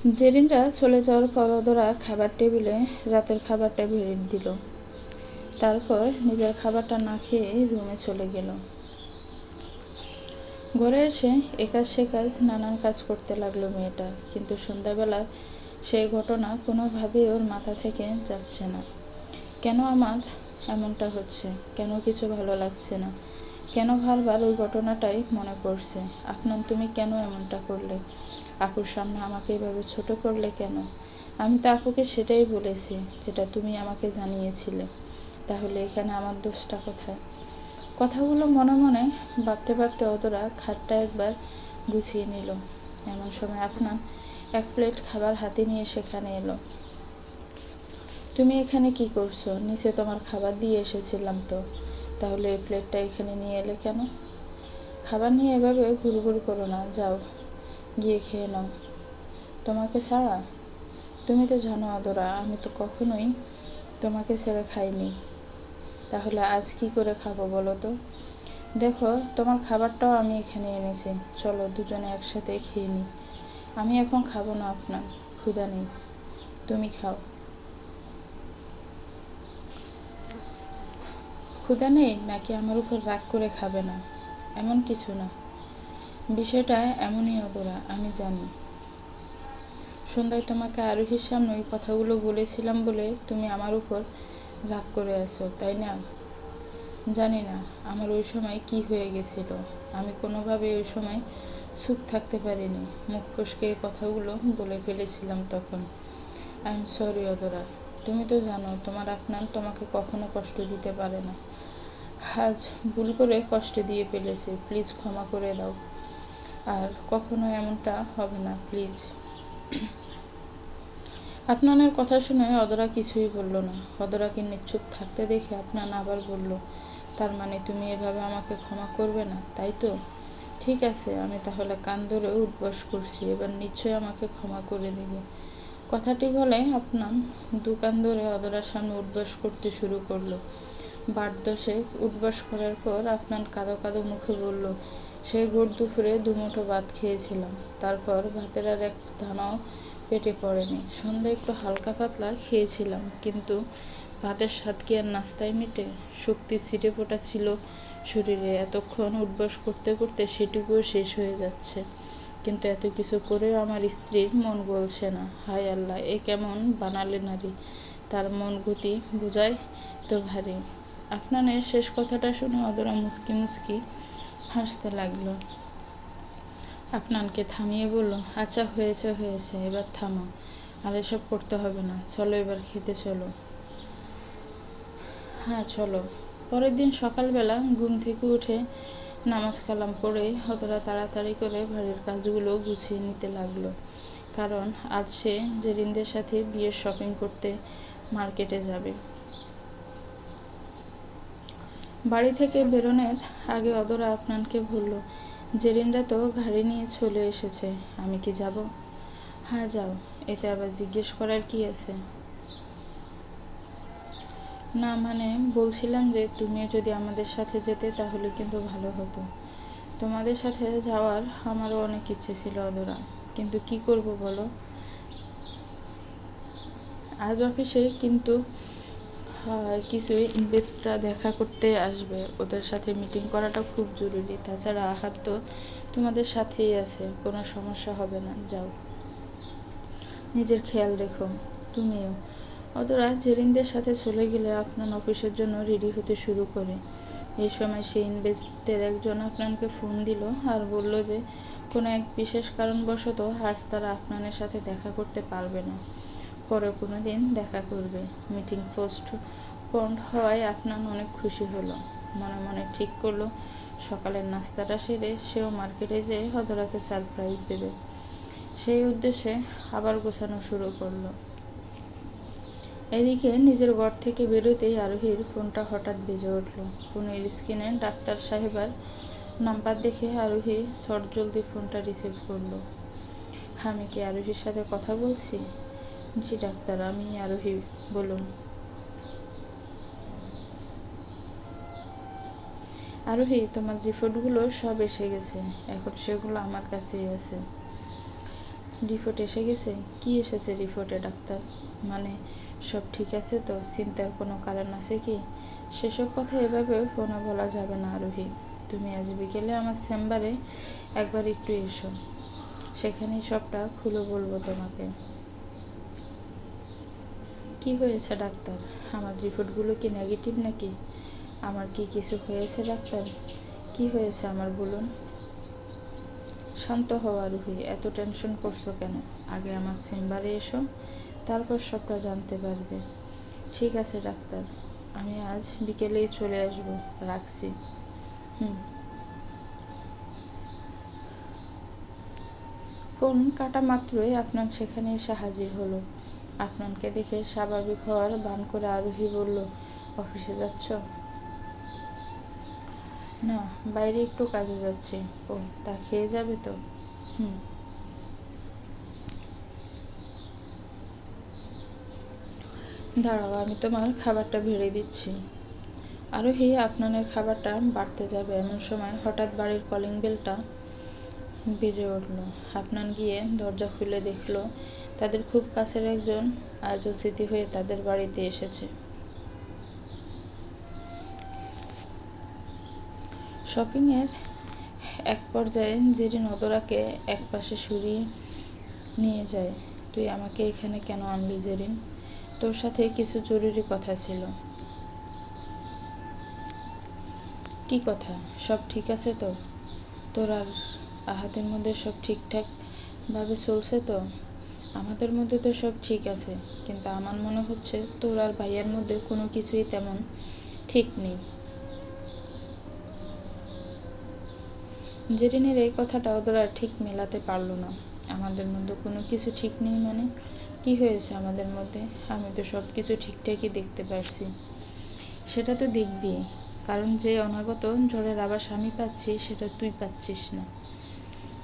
জেরিনরা চলে যাওয়ার পর ওরা খাবার টেবিলে রাতের খাবারটা বেড়ে দিল। তারপর নিজের খাবারটা না খেয়ে রুমে চলে গেল। ঘরে এসে এ কাজ সে কাজ নানান কাজ করতে লাগলো মেয়েটা। কিন্তু সন্ধ্যাবেলার সেই ঘটনা কোনোভাবেই ওর মাথা থেকে যাচ্ছে না। কেন আমার এমনটা হচ্ছে? কেন কিছু ভালো লাগছে না? কেন বারবার ওই ঘটনাটাই মনে পড়ছে? আফনান, তুমি কেন এমনটা করলে? আপুর সামনে আমাকে এভাবে ছোট করলে কেন? আমি তো আপুকে সেটাই বলেছি যেটা তুমি আমাকে জানিয়েছিলে। তাহলে এখানে আমার দোষটা কোথায়? কথাগুলো মনে মনে ভাবতে ভাবতে অদরা খাটটা একবার গুছিয়ে নিল। এমন সময় আফনান এক প্লেট খাবার হাতে নিয়ে সেখানে এলো। তুমি এখানে কি করছো? নিচে তোমার খাবার দিয়ে এসেছিলাম তো। তাহলে এই প্লেটটা এখানে নিয়ে এলে কেন? খাবার নিয়ে এভাবে ঘুরঘুর করো না, যাও গিয়ে খেয়ে নাও। তোমাকে ছাড়া? তুমি তো জানো আদরা, আমি তো কখনোই তোমাকে ছেড়ে খাইনি। তাহলে আজ কি করে খাবো বলো তো? দেখো, তোমার খাবারটাও আমি এখানে এনেছি, চলো দুজনে একসাথে খেয়ে নিই। আমি এখন খাবো না, আপনার ক্ষুধা নেই, তুমি খাও। ক্ষুধা নেই নাকি আমার উপর রাগ করে খাবে না? এমন কিছু না, বিষয়টা এমনই অদরা, আমি জানি। সন্ধ্যায় তোমাকে আরোহীর সামনে ওই কথাগুলো বলেছিলাম বলে তুমি আমার উপর রাগ করে আছো, তাই না? জানি না আমার ওই সময় কি হয়ে গেছিল। আমি কোনোভাবে ওই সময় চুপ থাকতে পারিনি। মুখ ফসকে কথাগুলো বলে ফেলেছিলাম তখন। আই এম সরি অদরা। তুমি তো জানো তোমার আপনার তোমাকে কখনো কষ্ট দিতে পারে না। আজ ভুল করে কষ্ট দিয়ে ফেলেছে, প্লিজ ক্ষমা করে দাও। আর কখনো এমনটা হবে না, প্লিজ। আফনানের কথা শুনে অদরা কিছুই বলল না। অদরাকে নিশ্চুপ থাকতে দেখে আফনান আবার বলল, তার মানে তুমি এভাবে আমাকে ক্ষমা করবে না, তাই তো? ঠিক আছে, আমি তাহলে কান ধরে উঠবস করছি, এবার নিশ্চয়ই আমাকে ক্ষমা করে দেবে। কথাটি বলে আফনান দু কান ধরে অদরার সামনে উঠবস করতে শুরু করলো। বার দশেক উঠবস করার পর আফনান কাঁদো কাঁদো মুখে বলল, সেই ভোর দুপুরে দুমুঠো ভাত খেয়েছিলাম, তারপর ভাতের আর এক দানাও পেটে পড়েনি। সন্ধ্যায় একটু হালকা পাতলা খেয়েছিলাম, কিন্তু ভাতের স্বাদ কি আর নাস্তায় মেটে? শক্তির ছিটে ফোটা ছিল শরীরে, এতক্ষণ উঠবস করতে করতে সেটুকুও শেষ হয়ে যাচ্ছে। কিন্তু এত কিছু করেও আমার স্ত্রীর মন গলছে না। হায় আল্লাহ, এ কেমন বানালে নারী! তার মন গতি বোঝায় তো ভারী। আফনানের শেষ কথাটা শুনে অদরা মুচকি মুচকি হাসতে লাগলো। আফনানকে থামিয়ে বলল, আচ্ছা হয়েছে হয়েছে, এবার থামো, আর এসব করতে হবে না, চলো এবার খেতে চলো। হ্যাঁ চলো। পরের দিন সকালবেলা ঘুম থেকে উঠে নামাজ কালাম পড়ে অতটা তাড়াতাড়ি করে বাড়ির কাজগুলো গুছিয়ে নিতে লাগলো। কারণ আজ সে জেরিনদের সাথে বিয়ের শপিং করতে মার্কেটে যাবে। বাড়ি থেকে বেরোনোর আগে অদরা আফনানকে বলল, জেরিনরা তো গাড়ি নিয়ে চলে এসেছে, আমি কি যাব? হ্যাঁ যাও, এতে আবার জিজ্ঞেস করার কি আছে? না মানে বলছিলাম যে তুমিও যদি আমাদের সাথে যেতে তাহলে কিন্তু ভালো হতো। তোমাদের সাথে যাওয়ার আমারও অনেক ইচ্ছে ছিল অদরা, কিন্তু কি করব বলো। আজ অফিসে কিন্তু কিছু ইনভেস্টররা দেখা করতে আসবে, ওদের সাথে মিটিং করাটা খুব জরুরি। তাছাড়া আহাত তো তোমাদের সাথেই আছে, কোনো সমস্যা হবে না, যাও। নিজের খেয়াল রেখো, তুমিও। অদরা জেরিনদের সাথে চলে গেলে আফনান অফিসের জন্য রেডি হতে শুরু করে। এই সময় সেই ইনভেস্টর একজন আফনানকে ফোন দিল আর বলল যে কোনো এক বিশেষ কারণবশত আজ তারা আফনানের সাথে দেখা করতে পারবে না, পরে কোনো দিন দেখা করবে। মিটিং পোস্টপন্ড হওয়ায় আফনান অনেক খুশি হলো। মনে মনে ঠিক করলো সকালের নাস্তাটা সেরে সেও মার্কেটে যেয়ে অদরাকে সারপ্রাইজ দেবে। সেই উদ্দেশ্যে আবার গোছানো শুরু করলো। এদিকে নিজের ঘর থেকে বেরোতেই আরোহীর ফোনটা হঠাৎ বেজে উঠল। ফোনের স্ক্রিনে ডাক্তার সাহেবার নাম্বার দেখে আরোহী চটজলদি ফোনটা রিসিভ করলো। আমি কি আরোহীর সাথে কথা বলছি? জি ডাক্তার, আমি আরোহী, বলুন। আরোহী, তোমার রিপোর্টগুলো সব এসে গেছে, এখন সেগুলো আমার কাছেই আছে। রিপোর্ট এসে গেছে? কি এসেছে রিপোর্টে ডাক্তার? মানে সব ঠিক আছে তো? চিন্তার কোনো কারণ আছে কি? সেসব কথা এভাবে ফোনে বলা যাবে না আরোহী। তুমি আজ বিকেলে আমার চেম্বারে একবার একটু এসো, সেখানেই সবটা খুলে বলবো তোমাকে। কি হয়েছে ডাক্তার? আমার রিপোর্টগুলো কি নেগেটিভ নাকি? আমার কি কিছু হয়েছে ডাক্তার? কি হয়েছে আমার বলুন? শান্ত হও আরোহী, এত টেনশন করছো কেন? আগে আমার চেম্বারে এসো, তারপর সবটা জানতে পারবে। ঠিক আছে ডাক্তার, আমি আজ বিকেলেই চলে আসবো, রাখছি। হুম। ফোন কাটা মাত্রই আপনার সেখানে এসে হাজির হলো। আপনাকে দেখে স্বাভাবিক হওয়ার ভান করে আরোহী বলল, অফিসে যাচ্ছ? না, বাইরে একটু কাজে যাচ্ছি। ও, তা খেয়ে যাবে তো? হুম। দাঁড়াও, আমি তোমার খাবারটা ভেড়ে দিচ্ছি। আরোহী আপনানের খাবারটা বাড়তে যাবে এমন সময় হঠাৎ বাড়ির কলিং বেলটা বেজে উঠল। আপনার গিয়ে দরজা খুলে দেখল তাদের খুব কাছের একজন আজ অতিথি হয়ে তাদের বাড়িতে এসেছে। শপিংয়ের এক পর্যায়ে জেরিন অদরাকে এক পাশে সরিয়ে নিয়ে যায়। তুই আমাকে এখানে কেন আনলি জেরিন? তোর সাথে কিছু জরুরি কথা ছিল। কি কথা? সব ঠিক আছে তো? তোর আর আহাতের মধ্যে সব ঠিকঠাক ভাবে চলছে তো? আমাদের মধ্যে তো সব ঠিক আছে, কিন্তু আমার মনে হচ্ছে তোর আর ভাইয়ের মধ্যে কোনো কিছুই তেমন ঠিক নেই। জেরিনের এই কথাটা ওরা ঠিক মেলাতে পারল না। আমাদের মধ্যে কোনো কিছু ঠিক নেই মানে? কি হয়েছে আমাদের মধ্যে? আমি তো সব কিছু ঠিকঠাকই দেখতে পারছি। সেটা তো দেখবি, কারণ যে অনাগত ঝড়ের আবার স্বামী পাচ্ছি সেটা তুই পাচ্ছিস না।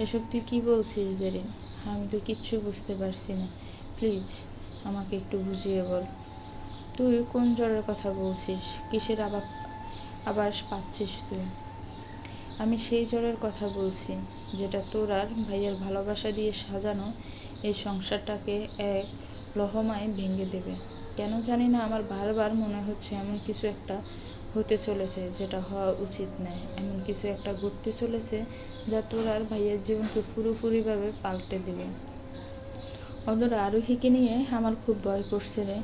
এসব তুই কি বলছিস জেরিন? আমি তো কিচ্ছু বুঝতে পারছি না। প্লিজ আমাকে একটু বুঝিয়ে বল। তুই কোন জ্বরের কথা বলছিস? কিসের আবার পাচ্ছিস তুই? আমি সেই জ্বরের কথা বলছি যেটা তোর আর ভাইয়ের ভালোবাসা দিয়ে সাজানো এই সংসারটাকে এক লহমায় ভেঙে দেবে। কেন জানি না আমার বারবার মনে হচ্ছে এমন কিছু একটা হতে চলেছে যেটা হওয়া উচিত নয়। এমন কিছু একটা ঘটতে চলেছে যা তোর আর ভাইয়ের জীবনকে পুরোপুরিভাবে পাল্টে দেবে। অদূর আরোহীকে নিয়ে আমার খুব ভয় করছে রে।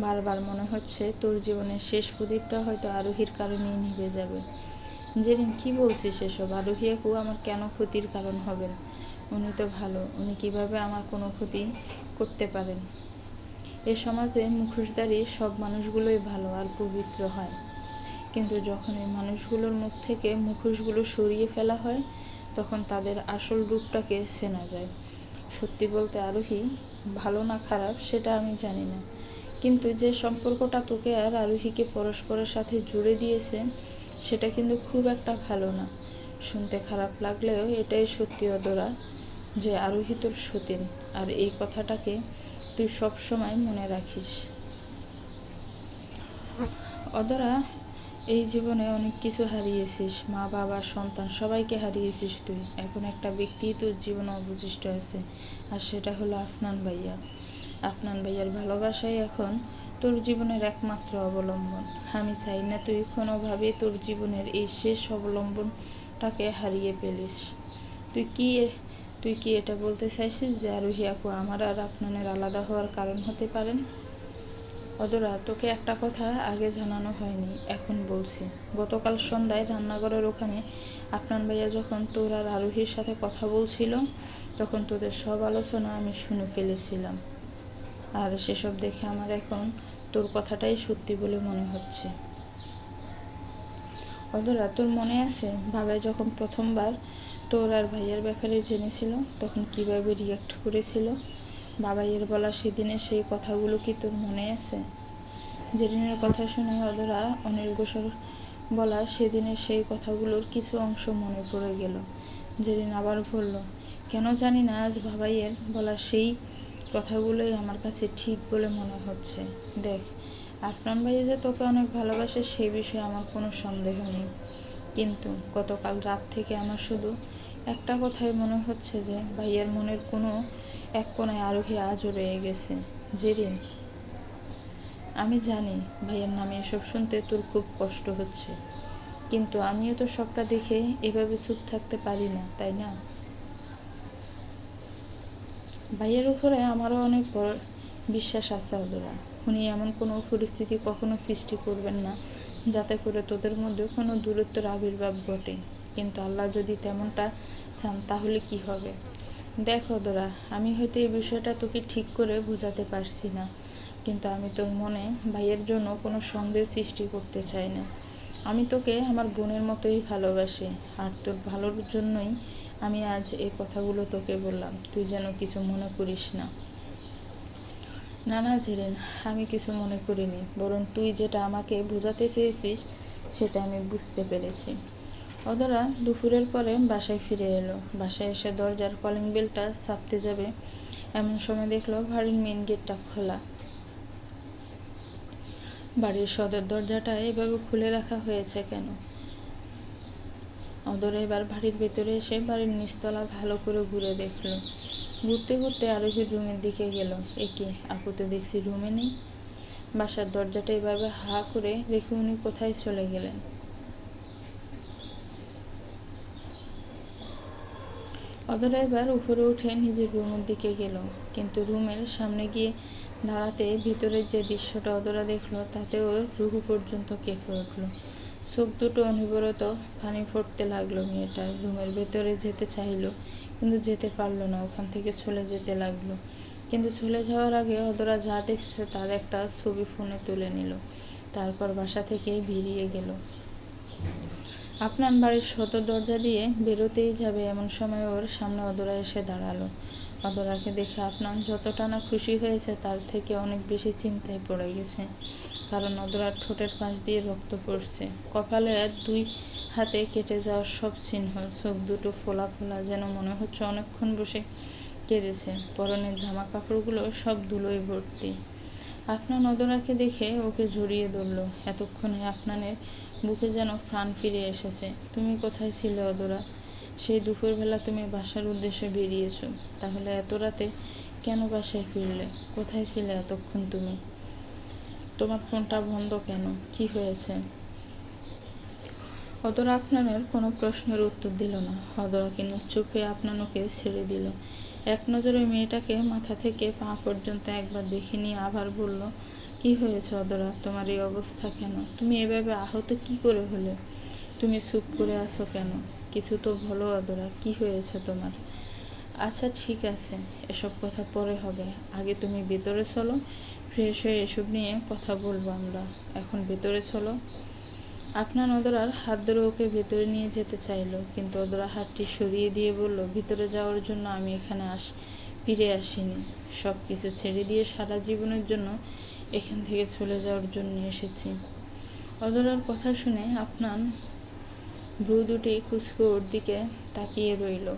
বারবার মনে হচ্ছে তোর জীবনের শেষ প্রদীপটা হয়তো আরোহীর কারণেই নিভে যাবে। জেরিন, কি বলছিস এসব? আরোহী আপু আমার কেন ক্ষতির কারণ হবেন? উনি তো ভালো, উনি কিভাবে আমার কোনো ক্ষতি করতে পারেন? এ সমাজে মুখোশধারী সব মানুষগুলোই ভালো আর পবিত্র হয়, কিন্তু যখন এই মানুষগুলোর মুখ থেকে মুখোশগুলো সরিয়ে ফেলা হয় তখন তাদের আসল রূপটাকে চেনা যায়। সত্যি বলতে আরোহী ভালো না খারাপ সেটা আমি জানি না, কিন্তু যে সম্পর্কটা তোকে আর আরোহীকে পরস্পরের সাথে জুড়ে দিয়েছে সেটা কিন্তু খুব একটা ভালো না। শুনতে খারাপ লাগলেও এটাই সত্যি অদরা, যে আরোহী তোর সতীন, আর এই কথাটাকে তুই সব সময় মনে রাখিস। অদরা, এই জীবনে অনেক কিছু হারিয়েছিস, মা বাবা সন্তান সবাইকে হারিয়েছিস তুই। এখন একটা ব্যক্তিই তোর জীবনে অবশিষ্ট আছে, আর সেটা হলো আফনান ভাইয়া। আফনান ভাইয়ার ভালোবাসাই এখন তোর জীবনের একমাত্র অবলম্বন। আমি চাই না তুই কোনোভাবেই তোর জীবনের এই শেষ অবলম্বনটাকে হারিয়ে ফেলিস। তুই কি এটা বলতে চাইছিস যে আরোহী আপু আমার আর আফনানের আলাদা হওয়ার কারণ হতে পারেন? অদরা, তোকে একটা কথা আগে জানানো হয়নি, এখন বলছি। গতকাল সন্ধ্যায় রান্নাঘরের ওখানে আফনান ভাইয়া যখন তোর আর আরোহীর সাথে কথা বলছিল তখন তোদের সব আলোচনা আমি শুনে ফেলেছিলাম, আর সেসব দেখে আমার এখন তোর কথাটাই সত্যি বলে মনে হচ্ছে। অদরা, তোর মনে আছে বাবাই যখন প্রথমবার তোর আর ভাইয়ার ব্যাপারে জেনেছিল তখন কিভাবে রিয়াক্ট করেছিল? বাবাইয়ের বলা সেদিনের সেই কথাগুলো কি তোর মনে আছে? জেরিনের কথা শুনে অদরা অনির্গোসর বলা সেদিনের সেই কথাগুলোর কিছু অংশ মনে পড়ে গেল। জেরিন আবার বলল, কেন জানি না আজ বাবাইয়ের বলা সেই কথাগুলোই আমার কাছে ঠিক বলে মনে হচ্ছে। দেখ, আফনান ভাই যে তোকে অনেক ভালোবাসে সে বিষয়ে আমার কোনো সন্দেহ নেই, কিন্তু গতকাল রাত থেকে আমার শুধু একটা কথাই মনে হচ্ছে যে ভাইয়ের মনের কোনো এক কোণায় আরোহী আজও রয়ে গেছে। জেরিন, আমি জানি ভাইয়ের নামে এসব শুনতে তোর খুব কষ্ট হচ্ছে, কিন্তু আমিও তো সবটা দেখে এভাবে চুপ থাকতে পারি না, তাই না? ভাইয়ের উপরে আমারও অনেক বড় বিশ্বাস আছে অদরা। উনি এমন কোনো পরিস্থিতি কখনো সৃষ্টি করবেন না যাতে করে তোদের মধ্যে কোনো দূরত্বের আবির্ভাব ঘটে। কিন্তু আল্লাহ যদি তেমনটা চান তাহলে কি হবে? দেখ অদরা, আমি হয়তো এই বিষয়টা তোকে ঠিক করে বোঝাতে পারছি না, কিন্তু আমি তোর মনে ভাইয়ের জন্য কোনো সন্দেহ সৃষ্টি করতে চাই না। আমি তোকে আমার বোনের মতোই ভালোবাসি, আর তোর ভালোর জন্যই আমি আজ এই কথাগুলো তোকে বললাম। তুই যেন কিছু মনে করিস না। না না জেরিন, আমি কিছু মনে করিনি, বরং তুই যেটা আমাকে বোঝাতে চেয়েছিস সেটা আমি বুঝতে পেরেছি। অদরা দুপুরের পরে বাসায় ফিরে এলো। বাসায় এসে দরজার কলিং বেলটা চাপতে যাবে এমন সময় দেখলো বাড়ির মেন গেটটা খোলা। বাড়ির সদর দরজাটা এভাবে খুলে রাখা হয়েছে কেন? অদরা এবার বাড়ির ভেতরে এসে বাড়ির নিচতলা ভালো করে ঘুরে দেখলো। ঘুরতে ঘুরতে আরোহী রুমের দিকে গেল। একে আপু তো দেখছি রুমে নেই। বাসার দরজাটা এভাবে হা করে রেখে উনি কোথায় চলে গেলেন? অদরা এবার উপরে উঠে নিজের রুমের দিকে গেল, কিন্তু রুমের সামনে গিয়ে দাঁড়াতে ভিতরের যে দৃশ্যটা অদরা দেখলো তাতে ওর রুহু পর্যন্ত কেঁপে উঠল। চোখ দুটো অনবরত পানি পড়তে লাগলো। মেয়েটার রুমের ভেতরে যেতে চাইলো, কিন্তু যেতে পারলো না। ওখান থেকে চলে যেতে লাগলো, কিন্তু চলে যাওয়ার আগে অদরা যা দেখছে তার একটা ছবি ফোনে তুলে নিল। তারপর বাসা থেকে বেরিয়ে গেল। আপনার বাড়ির সদর দরজা দিয়ে বেরোতেই যাবে এমন সময় ওর সামনে অদরা এসে দাঁড়ালো। অদরাকে দেখে আপনার যতটা না খুশি হয়েছে তার থেকে অনেক বেশি চিন্তায় পড়ে গেছে, কারণ অদরার ঠোঁটের পাশ দিয়ে রক্ত পড়ছে। কপালে দুই হাতে কেটে যাওয়ার সব চিহ্ন, চোখ দুটো ফোলা ফোলা, যেন মনে হচ্ছে অনেকক্ষণ বসে কেঁদেছে। পরনের জামা কাপড়গুলো সব ধুলোয় ভর্তি। আপনার অদরাকে দেখে ওকে জড়িয়ে ধরল। এতক্ষণে আপনানের বুকে যেন প্রাণ ফিরে এসেছে। তুমি কোথায় ছিলে অদরা? সেই দুপুরবেলা তুমি বাসার উদ্দেশ্যে বেরিয়েছ, তাহলে এত রাতে কেন বাসায় ফিরলে? কোথায় ছিলে এতক্ষণ তুমি? তোমার ফোনটা বন্ধ কেন? কি হয়েছে? অদরা আপনানের কোনো প্রশ্নের উত্তর দিল না। অদরাকে নিশ্চুপ হয়ে আপনানোকে ছেড়ে দিল। এক নজরে মেয়েটাকে মাথা থেকে পা পর্যন্ত একবার দেখে নিয়ে আবার বলল, কি হয়েছে অদরা? তোমার এই অবস্থা কেন? তুমি এভাবে আহত কি করে হলে? তুমি চুপ করে আছো কেন? কিছু তো বলো অদরা, কি হয়েছে তোমার? আচ্ছা ঠিক আছে, এসব কথা পরে হবে। আগে তুমি ভেতরে চলো, ফ্রেশ হয়ে এসব নিয়ে কথা বলবো আমরা। এখন ভেতরে চলো। আপনার অদরার হাত ধরে ওকে ভেতরে নিয়ে যেতে চাইলো, কিন্তু অদরা হাতটি সরিয়ে দিয়ে বলল, ভিতরে যাওয়ার জন্য আমি এখানে ফিরে আসিনি। সব কিছু ছেড়ে দিয়ে সারা জীবনের জন্য এখান থেকে চলে যাওয়ার জন্য এসেছি। অদরার কথা শুনে আপনার ভ্রু দুটি কুঁচকে ওর দিকে তাকিয়ে রইল।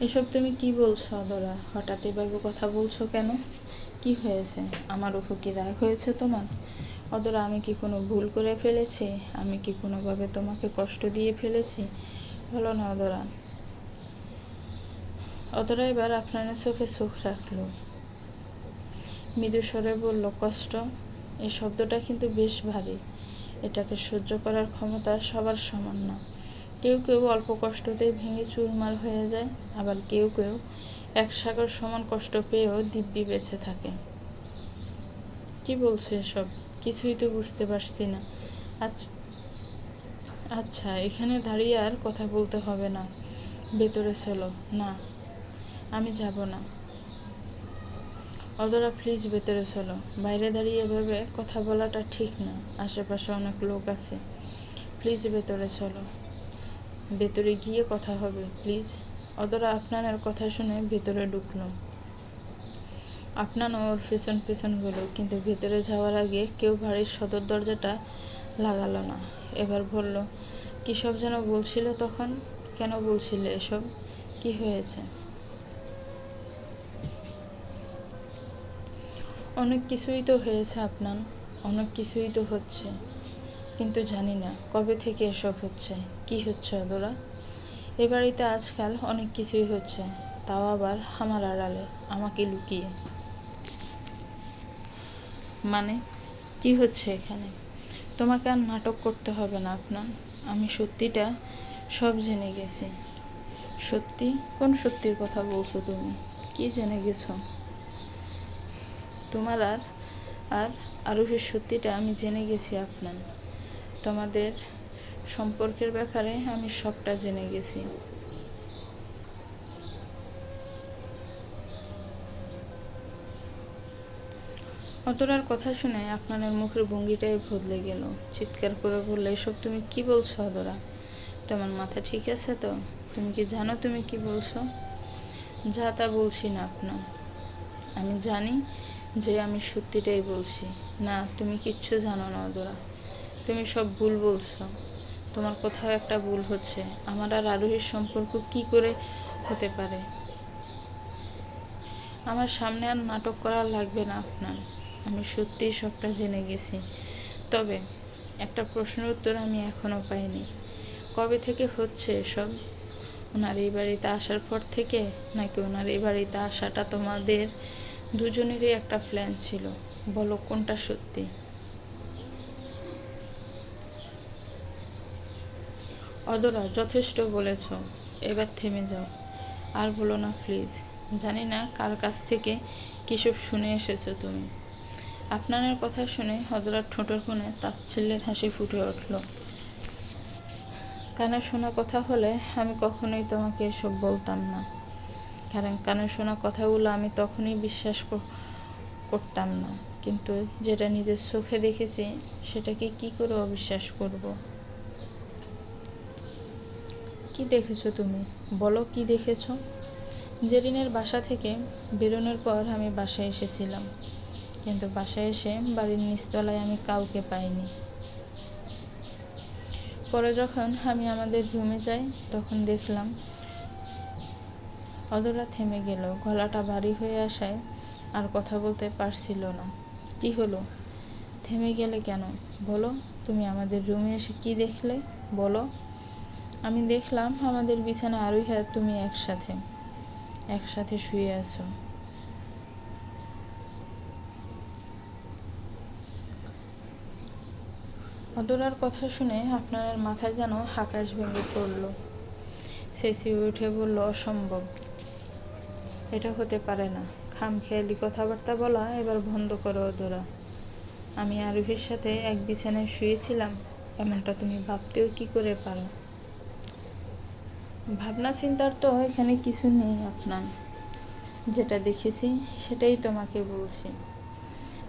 এসব তুমি কি বলছো অদরা? হঠাৎ এভাবে কথা বলছো কেন? কি হয়েছে? আমার উপর কি রাগ হয়েছে তোমার? অদরা, আমি কি কোনো ভুল করে ফেলেছি? আমি কি কোনোভাবে তোমাকে কষ্ট দিয়ে ফেলেছি? বলো না অদরা। অদরা এবার আপনার চোখে চোখ রাখলো। মৃদু স্বরে বলল, কষ্ট? এই শব্দটা কিন্তু বেশ ভারী। এটাকে সহ্য করার ক্ষমতা সবার সমান না। কেউ কেউ অল্প কষ্টতেই ভেঙে চুরমার হয়ে যায়, আবার কেউ কেউ এক সাগর সমান কষ্ট পেয়েও দিব্যি বেঁচে থাকে। কি বলছে এসব? কিছুই তো বুঝতে পারছি না। আচ্ছা আচ্ছা, এখানে দাঁড়িয়ে আর কথা বলতে হবে না, ভেতরে চলো। না, আমি যাব না। অদরা প্লিজ ভেতরে চলো। বাইরে দাঁড়িয়ে এভাবে কথা বলাটা ঠিক না, আশেপাশে অনেক লোক আছে। প্লিজ ভেতরে চলো, ভেতরে গিয়ে কথা হবে প্লিজ। অদরা আপনার কথা শুনে ভেতরে ঢুকলো। আপনার ওর পেছন পেছন গেল, কিন্তু ভেতরে যাওয়ার আগে কেউ বাড়ির সদর দরজাটা লাগালো না। এবার বলল, কী সব যেন বলছিলে তখন? কেন বলছিলে এসব? কি হয়েছে? অনেক কিছুই তো হয়েছে আপনার, অনেক কিছুই তো হচ্ছে, কিন্তু জানি না কবে থেকে এসব হচ্ছে। কি হচ্ছে অদরা? এ বাড়িতে আজকাল অনেক কিছুই হচ্ছে, তাও আবার আমার আড়ালে, আমাকে লুকিয়ে। মানে কি হচ্ছে এখানে? তোমাকে আর নাটক করতে হবে না আপনার। আমি সত্যিটা সব জেনে গেছি। সত্যি? কোন সত্যির কথা বলছো তুমি? কি জেনে গেছো? তোমার আর আরোহীর সত্যিটা আমি জেনে গেছি আপনার। তোমাদের সম্পর্কের ব্যাপারে আমি সবটা জেনে গেছি। অতরার কথা শুনে আপনার মুখের ভঙ্গিটাই বদলে গেল। চিৎকার করে বললে, এসব তুমি কি বলছো অদরা? তোমার মাথা ঠিক আছে তো? তুমি কি জানো তুমি কি বলছো? যা তা বলছি না আপনার। আমি জানি যে আমি সত্যিটাই বলছি। না, তুমি কিচ্ছু জানো না অদরা। তুমি সব ভুল বলছো। তোমার কোথাও একটা ভুল হচ্ছে। আমার আর আরোহীর সম্পর্ক কি করে হতে পারে? আমার সামনে আর নাটক করা লাগবে না আপনার। আমি সত্যিই সবটা জেনে গেছি। তবে একটা প্রশ্নের উত্তর আমি এখনও পাইনি। কবে থেকে হচ্ছে এসব? ওনার এই বাড়িতে আসার পর থেকে, নাকি ওনার এই বাড়িতে আসাটা তোমাদের দুজনেরই একটা প্ল্যান ছিল? বলো কোনটা সত্যি? অদরা, যথেষ্ট বলেছ, এবার থেমে যাও। আর বলো না প্লিজ। জানি না কার কাছ থেকে কিসব শুনে এসেছো তুমি। আপনার কথা শুনে অদরার ঠোঁটের কোণে তাচ্ছিল্যের হাসি ফুটে উঠল। কানে শোনা কথা হলে আমি কখনোই তোমাকে এসব বলতাম না। কারণ কানে শোনা কথাগুলো আমি তখনই বিশ্বাস করতাম না, কিন্তু যেটা নিজের চোখে দেখেছি সেটাকে কি করে অবিশ্বাস করব? কি দেখেছো তুমি? বলো কি দেখেছো? জেরিনের বাসা থেকে বেরোনোর পর আমি বাসায় এসেছিলাম, কিন্তু বাসায় এসে বাড়ির নিচতলায় আমি কাউকে পাইনি। পরে যখন আমি আমাদের রুমে যাই তখন দেখলাম অদরা থেমে গেল। গলাটা ভারী হয়ে আসায় আর কথা বলতে পারছিল না। কি হলো? থেমে গেলে কেন? বলো, তুমি আমাদের রুমে এসে কি দেখলে? বলো। আমি দেখলাম আমাদের বিছানা আরোহী আর তুমি একসাথে শুয়ে আছো। অদরার কথা শুনে আপনার মাথায় যেন আকাশ ভেঙে পড়ল। চেঁচিয়ে উঠে বলল, অসম্ভব, এটা হতে পারে না। খামখেয়ালি কথাবার্তা বলা এবার বন্ধ করো অদরা। আমি আরোহীর সাথে এক বিছানায় শুয়েছিলাম এমনটা তুমি ভাবতেও কি করে পারো? ভাবনা চিন্তার তো এখানে কিছু নেই আপনার। যেটা দেখেছি সেটাই তোমাকে বলছি।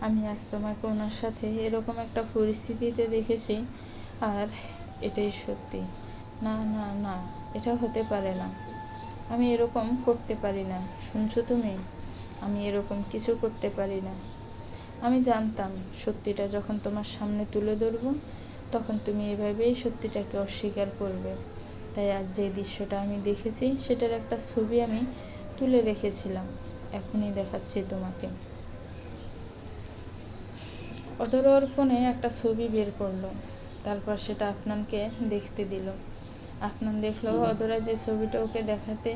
আমি আজ তোমাকে ওনার সাথে এরকম একটা পরিস্থিতিতে দেখেছি, আর এটাই সত্যি। না না না, এটা হতে পারে না। আমি এরকম করতে পারি না। শুনছো তুমি? আমি এরকম কিছু করতে পারি না। আমি জানতাম সত্যিটা যখন তোমার সামনে তুলে ধরবো তখন তুমি এভাবেই সত্যিটাকে অস্বীকার করবে। তাই আজ যে দৃশ্যটা আমি দেখেছি সেটার একটা ছবি আমি তুলে রেখেছিলাম, এখনই দেখাচ্ছি তোমাকে। অদরার ফোনে একটা ছবি বের করলো, তারপর সেটা আপনাকে দেখতে দিল। আপনার দেখলো অদরা যে ছবিটা ওকে দেখাতে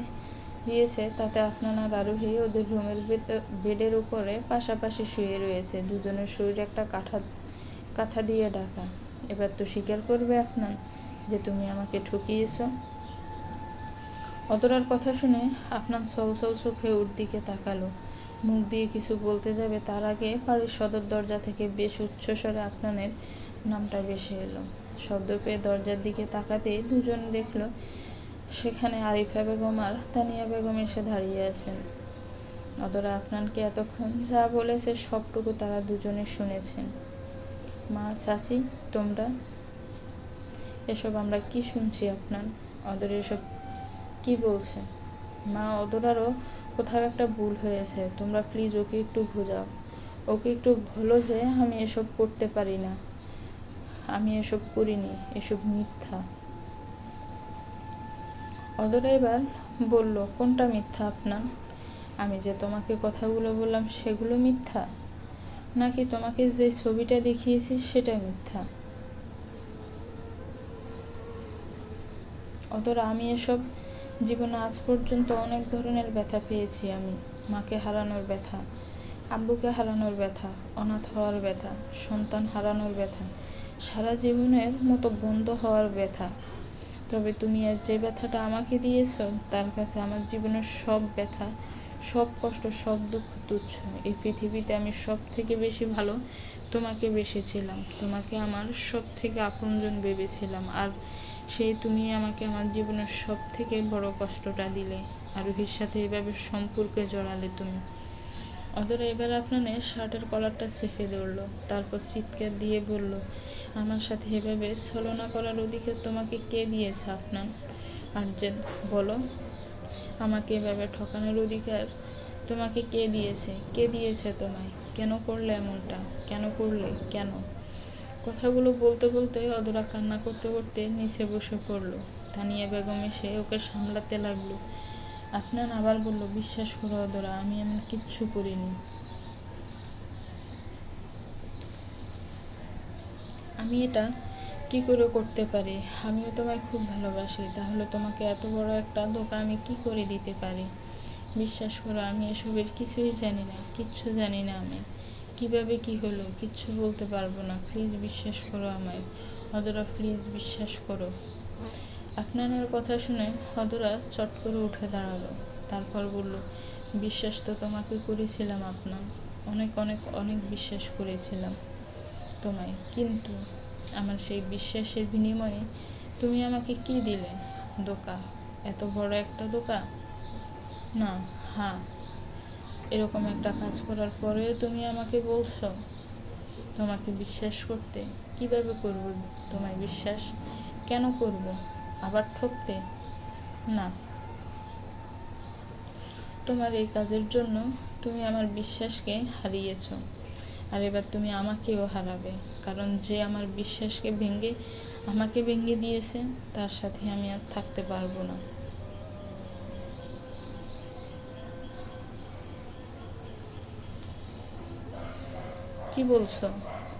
দিয়েছে তাতে আপনার আর আরোহী ওদের রুমের বেডের উপরে পাশাপাশি শুয়ে রয়েছে। দুজনের শরীরে একটা কাঁথা দিয়ে ঢাকা। এবার তো স্বীকার করবে আপনার যে তুমি আমাকে ঠকিয়েছো। অদরার কথা শুনে আপনার ছলছল চোখে ওর দিকে তাকালো। মুখ দিয়ে কিছু বলতে যাবে তার আগে বাড়ির সদর দরজা থেকে বেশ উচ্চস্বরে আপনানের নামটা ভেসে এলো। শব্দ পেয়ে দরজার দিকে তাকাতেই দুজন দেখলো সেখানে আরিফা বেগম আর তানিয়া বেগম এসে দাঁড়িয়ে আছেন। অদরা আপনাকে এতক্ষণ যা বলেছে সবটুকু তারা দুজনে শুনেছেন। মা, চাচি, তোমরা এসব আমরা কি শুনছি আপনার? অদরা এসব কি বলছে? মা, অদরারও কোথাও একটা ভুল হয়েছে, তোমরা প্লিজ ওকে একটু বোঝাও। ওকে একটু বলো যে আমি এসব করতে পারি না, আমি এসব করিনি, এসব মিথ্যা। অদরা এবার বলল, কোনটা মিথ্যা আপনার? আমি যে তোমাকে কথাগুলো বললাম সেগুলো মিথ্যা, নাকি তোমাকে যে ছবিটা দেখিয়েছি সেটা মিথ্যা? অতরা আমি এসব জীবনে আজ পর্যন্ত অনেক ধরনের ব্যথা পেয়েছি। আমি মাকে হারানোর ব্যথা, আব্বুকে হারানোর ব্যথা, অনাথ হওয়ার ব্যথা, সন্তান হারানোর ব্যথা, সারা জীবনের মতো বন্ধ হওয়ার ব্যথা। তবে তুমি আজ যে ব্যথাটা আমাকে দিয়েছ, তার কাছে আমার জীবনের সব ব্যথা, সব কষ্ট, সব দুঃখ তুচ্ছ। এই পৃথিবীতে আমি সব থেকে বেশি ভালো তোমাকে বেসেছিলাম, তোমাকে আমার সব থেকে আপনজন ভেবেছিলাম, আর সেই তুমি আমাকে আমার জীবনের সব থেকে বড় কষ্টটা দিলে। আরোহীর সাথে এভাবে সম্পর্কে জড়ালে তুমি। অদরা এবার আপনার শার্টের কলারটা চেপে ধরলো, তারপর চিৎকার দিয়ে বলল, আমার সাথে এভাবে ছলনা করার অধিকার তোমাকে কে দিয়েছে আপনার? আর্জেন, বলো, আমাকে এভাবে ঠকানোর অধিকার তোমাকে কে দিয়েছে? কে দিয়েছে তোমায়? কেন করলে এমনটা? কেন করলে? কেন? কথাগুলো বলতে বলতে অদরা কান্না করতে করতে নিচে বসে পড়ল। তানিয়া বেগম এসে ওকে সামলাতে লাগলো। আপনার আবার বলল, বিশ্বাস করো অদরা, আমি এমন কিচ্ছু করিনি। আমি এটা কি করে করতে পারি? আমিও তোমায় খুব ভালোবাসি, তাহলে তোমাকে এত বড় একটা ধোঁকা আমি কি করে দিতে পারি? বিশ্বাস করো, আমি এসবের কিছুই জানি না, কিচ্ছু জানি না। আমি কিভাবে কি হলো কিচ্ছু বলতে পারবো না। প্লিজ বিশ্বাস করো আমায় অদরা, প্লিজ বিশ্বাস করো। আপনানের কথা শুনে অদরা চট করে উঠে দাঁড়ালো। তারপর বলল, বিশ্বাস তো তোমাকে করেছিলাম আপনার, অনেক অনেক অনেক বিশ্বাস করেছিলাম তোমায়, কিন্তু আমার সেই বিশ্বাসের বিনিময়ে তুমি আমাকে কি দিলে? ধোঁকা। এত বড় একটা ধোঁকা? না, হ্যাঁ, এরকম একটা কাজ করার পরেও তুমি আমাকে বলছো তোমাকে বিশ্বাস করতে। কিভাবে করব তোমায় বিশ্বাস? কেন করব? আবার ঠকতে? না, তোমার এই কাজের জন্য তুমি আমার বিশ্বাসকে হারিয়েছ, আর এবার তুমি আমাকেও হারাবে, কারণ যে আমার বিশ্বাসকে আমাকে ভেঙে দিয়েছে, তার সাথে আমি আর থাকতে পারবো না। কি বলছো?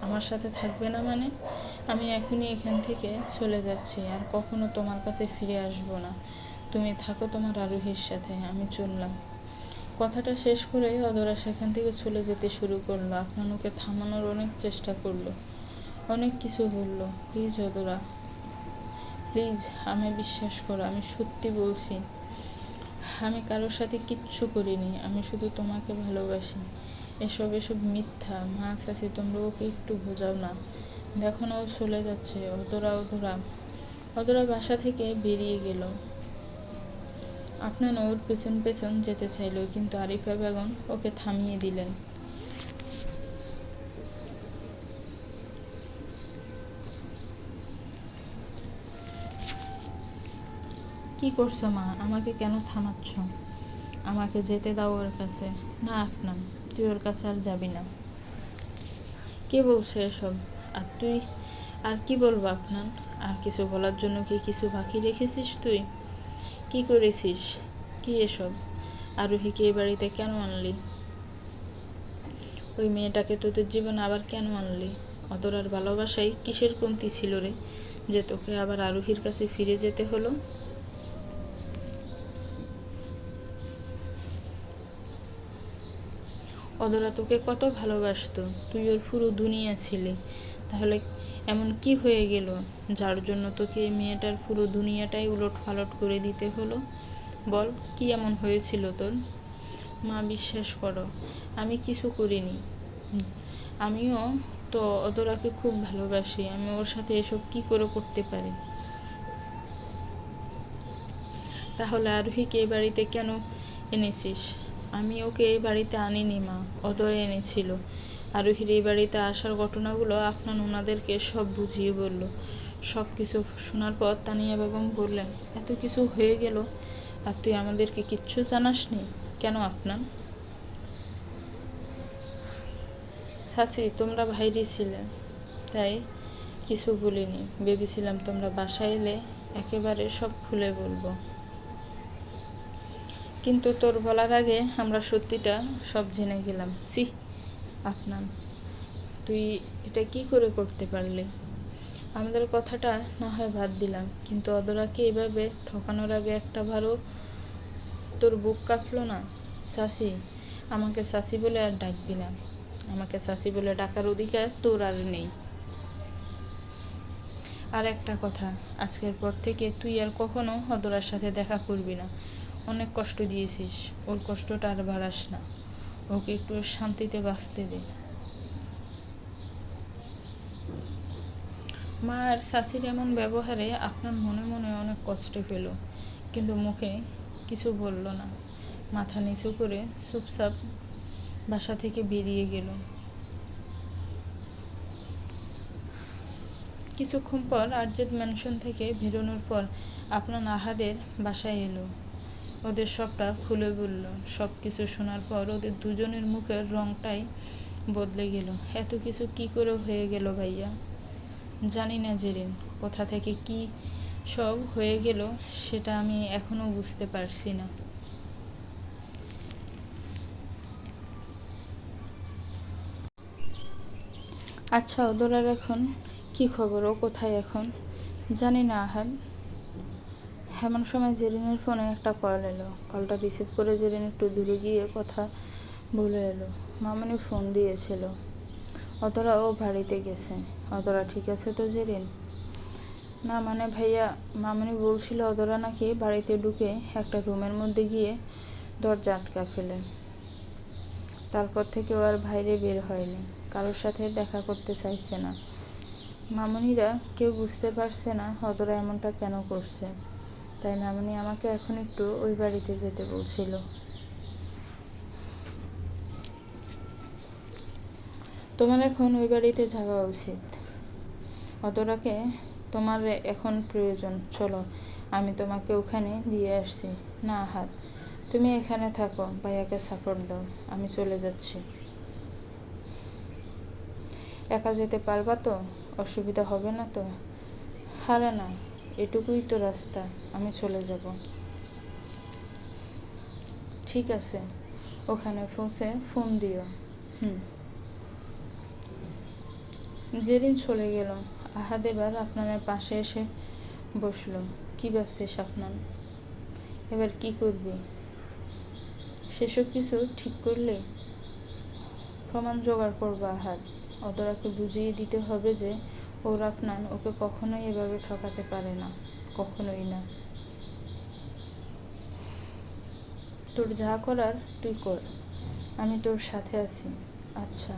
আমার সাথে থাকবে না মানে? আমি এখনই এখান থেকে চলে যাচ্ছি, আর কখনো তোমার কাছে ফিরে আসবো না। তুমি থাকো তোমার আরোহীর সাথে, আমি চললাম। কথাটা শেষ করে অদরা সেখান থেকে চলে যেতে শুরু করলো। আপনার ওকে থামানোর অনেক চেষ্টা করলো, অনেক কিছু বললো। প্লিজ অদরা, প্লিজ আমায় বিশ্বাস করো, আমি সত্যি বলছি, আমি কারোর সাথে কিচ্ছু করিনি, আমি শুধু তোমাকে ভালোবাসি। এসব মিথ্যা। মা চাচি, তোমরা ওকে একটু বোঝাও না, দেখো না ও চলে যাচ্ছে। অদরা অদরা অদরা বাসা থেকে বেরিয়ে গেল। আপনার ওর পেছন পেছন যেতে চাইল, কিন্তু আরিফা বেগম ওকে থামিয়ে দিলেন। কি করছো মা? আমাকে কেন থামাচ্ছ? আমাকে যেতে দাও ওর কাছে। না আপনার, তুই ওর কাছে আর যাবি না। কে বলছে এসব? আর তুই আর কি বলবো আপনার? আর কিছু বলার জন্য কি কিছু বাকি রেখেছিস তুই? কি করেছিস? কি এসব? আরোহীকে এই বাড়িতে কেন আনলি? ওই মেয়েটাকে তোদের জীবনে আবার কেন আনলি? অদরার ভালোবাসায় কিসের কমতি ছিল রে, যে তোকে আবার আরোহীর কাছে ফিরে যেতে হলো? অদরা তোকে কত ভালোবাসতো, তুই ওর পুরো দুনিয়া ছিলি, তাহলে এমন কি হয়ে গেল যার জন্য তোকে এই মেয়েটার পুরো দুনিয়াটাই উলট পালট করে দিতে হলো? বল, কি এমন হয়েছিল তোর? মা, বিশ্বাস করো, আমি কিছু করিনি। আমিও তো অদরাকে খুব ভালোবাসি, আমি ওর সাথে এসব কি করে করতে পারি? তাহলে আরোহীকে এই বাড়িতে কেন এনেছিস? আমি ওকে এই বাড়িতে আনিনি মা, অদয় এনেছিল। আরোহীর এই বাড়িতে আসার ঘটনাগুলো আপনার ওনাদেরকে সব বুঝিয়ে বলল। সব কিছু শোনার পর তানিয়া বেগম বললেন, এত কিছু হয়ে গেল আর তুই আমাদেরকে কিচ্ছু জানাসনি কেন আপনার? চাচি, তোমরা বাইরে ছিলে তাই কিছু বলিনি, ভেবেছিলাম তোমরা বাসায় এলে একেবারে সব খুলে বলবো, কিন্তু তোর বলার আগে আমরা সত্যিটা সব জেনে গেলাম। ছি আপনার, তুই এটা কি করে করতে পারলি? আমাদের কথাটা না হয় বাদ দিলাম, কিন্তু অদরাকে এভাবে ঠকানোর আগে একটা ভালো তোর বুক কাঁপলো না? চাচি, আমাকে চাচি বলে আর ডাকবি না। আমাকে চাচি বলে ডাকার অধিকার তোর আর নেই। আর একটা কথা, আজকের পর থেকে তুই আর কখনো অদরার সাথে দেখা করবি না। অনেক কষ্ট দিয়েছিস, ওর কষ্টটা আর বাড়াস না। ওকে একটু শান্তিতে বাঁচতে দে। মা আর চাচির এমন ব্যবহারে আপনার মনে মনে অনেক কষ্ট পেল, কিন্তু মুখে কিছু বলল না। মাথা নিচু করে চুপচাপ বাসা থেকে বেরিয়ে গেল। কিছুক্ষণ পর আরজেদ ম্যানশন থেকে বেরোনোর পর আপনার আহাদের বাসায় এলো। ওদের সবটা খুলে বলল। সব কিছু শোনার পর ওদের দুজনের মুখের রংটাই বদলে গেল। এত কিছু কি করে হয়ে গেল ভাইয়া? জানি না জেরিন, কোথা থেকে কি সব হয়ে গেল সেটা আমি এখনো বুঝতে পারছি না। আচ্ছা, ওদরার এখন কি খবর? ও কোথায় এখন? জানি না আহাদ। এমন সময় জেরিনের ফোনে একটা কল এলো। কলটা রিসিভ করে জেরিন একটু দূরে গিয়ে কথা বলে এলো। মামনি ফোন দিয়েছিল। অদরা ও বাড়িতে গেছে। অদরা ঠিক আছে তো জেরিন? না মানে ভাইয়া, মামনি বলছিল অদরা নাকি বাড়িতে ঢুকে একটা রুমের মধ্যে গিয়ে দরজা আটকা ফেলে। তারপর থেকে ও আর বাইরে বের হয়নি, কারোর সাথে দেখা করতে চাইছে না। মামনিরা কেউ বুঝতে পারছে না অদরা এমনটা কেন করছে, তাই মামনি আমাকে এখন একটু ওই বাড়িতে যেতে বলছিল। তোমার এখন ওই বাড়িতে যাওয়া উচিত। অদরাকে তোমার এখন প্রয়োজন। চলো, আমি তোমাকে ওখানে দিয়ে আসছি। না আহাদ, তুমি এখানে থাকো, ভাইয়াকে সাপোর্ট দাও। আমি চলে যাচ্ছি। একা যেতে পারবা তো? অসুবিধা হবে না তো? হারে না, এটুকুই তো রাস্তা, আমি চলে যাব। ঠিক আছে, ওখানে পৌঁছে ফোন দিও। জেরিন চলে গেল। আহাদ এবার আপনার পাশে এসে বসলো। কি ভাবছিস আপনার? এবার কি করবি? সেসব কিছু ঠিক করলে প্রমাণ জোগাড় করবো আহাদ। অদরাকে বুঝিয়ে দিতে হবে যে ওর আপনার ওকে কখনোই এভাবে ঠকাতে পারে না, কখনোই না। তোর যা করার তুই কর, আমি তোর সাথে আছি। আচ্ছা,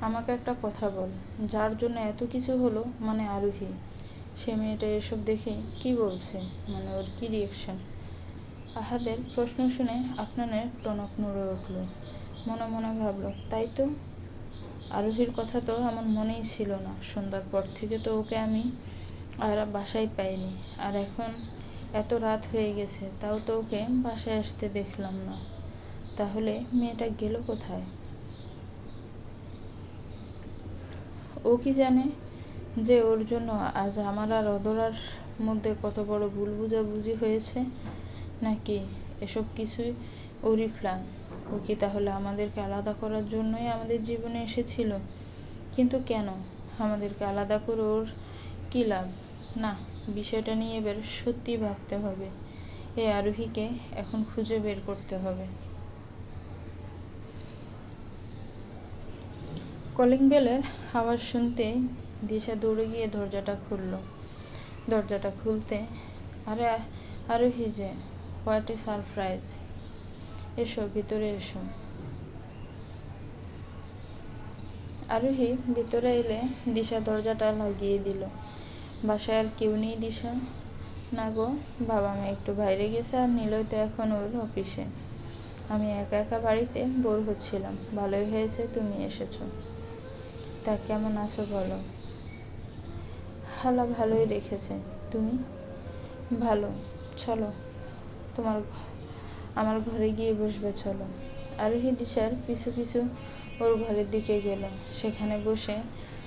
আমাকে একটা কথা বল, যার জন্য এত কিছু হলো, মানে আরোহী, সে মেয়েটা এসব দেখে কি বলছে? মানে ওর কি রিয়েকশন? আহাদের প্রশ্ন শুনে আপনার টনক নড়ে উঠল। মনে মনে ভাবলো, তাই তো, আরোহীর কথা তো আমার মনেই ছিল না। সন্ধ্যার পর থেকে তো ওকে আমি আর বাসায় পাইনি, আর এখন এত রাত হয়ে গেছে তাও তো ওকে বাসায় আসতে দেখলাম না। তাহলে মেয়েটা গেল কোথায়? ও কি জানে যে ওর জন্য আজ আমার আর অদরার মধ্যে কত বড় ভুল বুঝাবুঝি হয়েছে? নাকি এসব কিছুই ওরই প্ল্যান? ও কি তাহলে আমাদেরকে আলাদা করার জন্যই আমাদের জীবনে এসেছিল? কিন্তু কেন? আমাদেরকে আলাদা করে ওর কী লাভ? না, বিষয়টা নিয়ে এবার সত্যি ভাবতে হবে। এই আরোহীকে এখন খুঁজে বের করতে হবে। কলিং বেলের আওয়াজ শুনতেই দিশা দৌড়ে গিয়ে দরজাটা খুলল। দরজাটা খুলতে, আরে আরোহী যে, হোয়াট এ সারপ্রাইজ! এসো, ভিতরে এসো। আরোহী ভিতরে এলে দিশা দরজাটা লাগিয়ে দিল। বাসায় আর কেউ নেই দিশা? না গো, বাবা মা একটু বাইরে গেছে, আর নিলয় তো এখন ওর অফিসে। আমি একা একা বাড়িতে বোর হচ্ছিলাম। ভালোই হয়েছে তুমি এসেছো। তা কেমন আছো বলো? হালা ভালোই রেখেছে। তুমি? ভালো। চলো, তোমার আমার ঘরে গিয়ে বসবে, চলো। আরোহী দিশার পিছু পিছু ওর ঘরের দিকে গেল। সেখানে বসে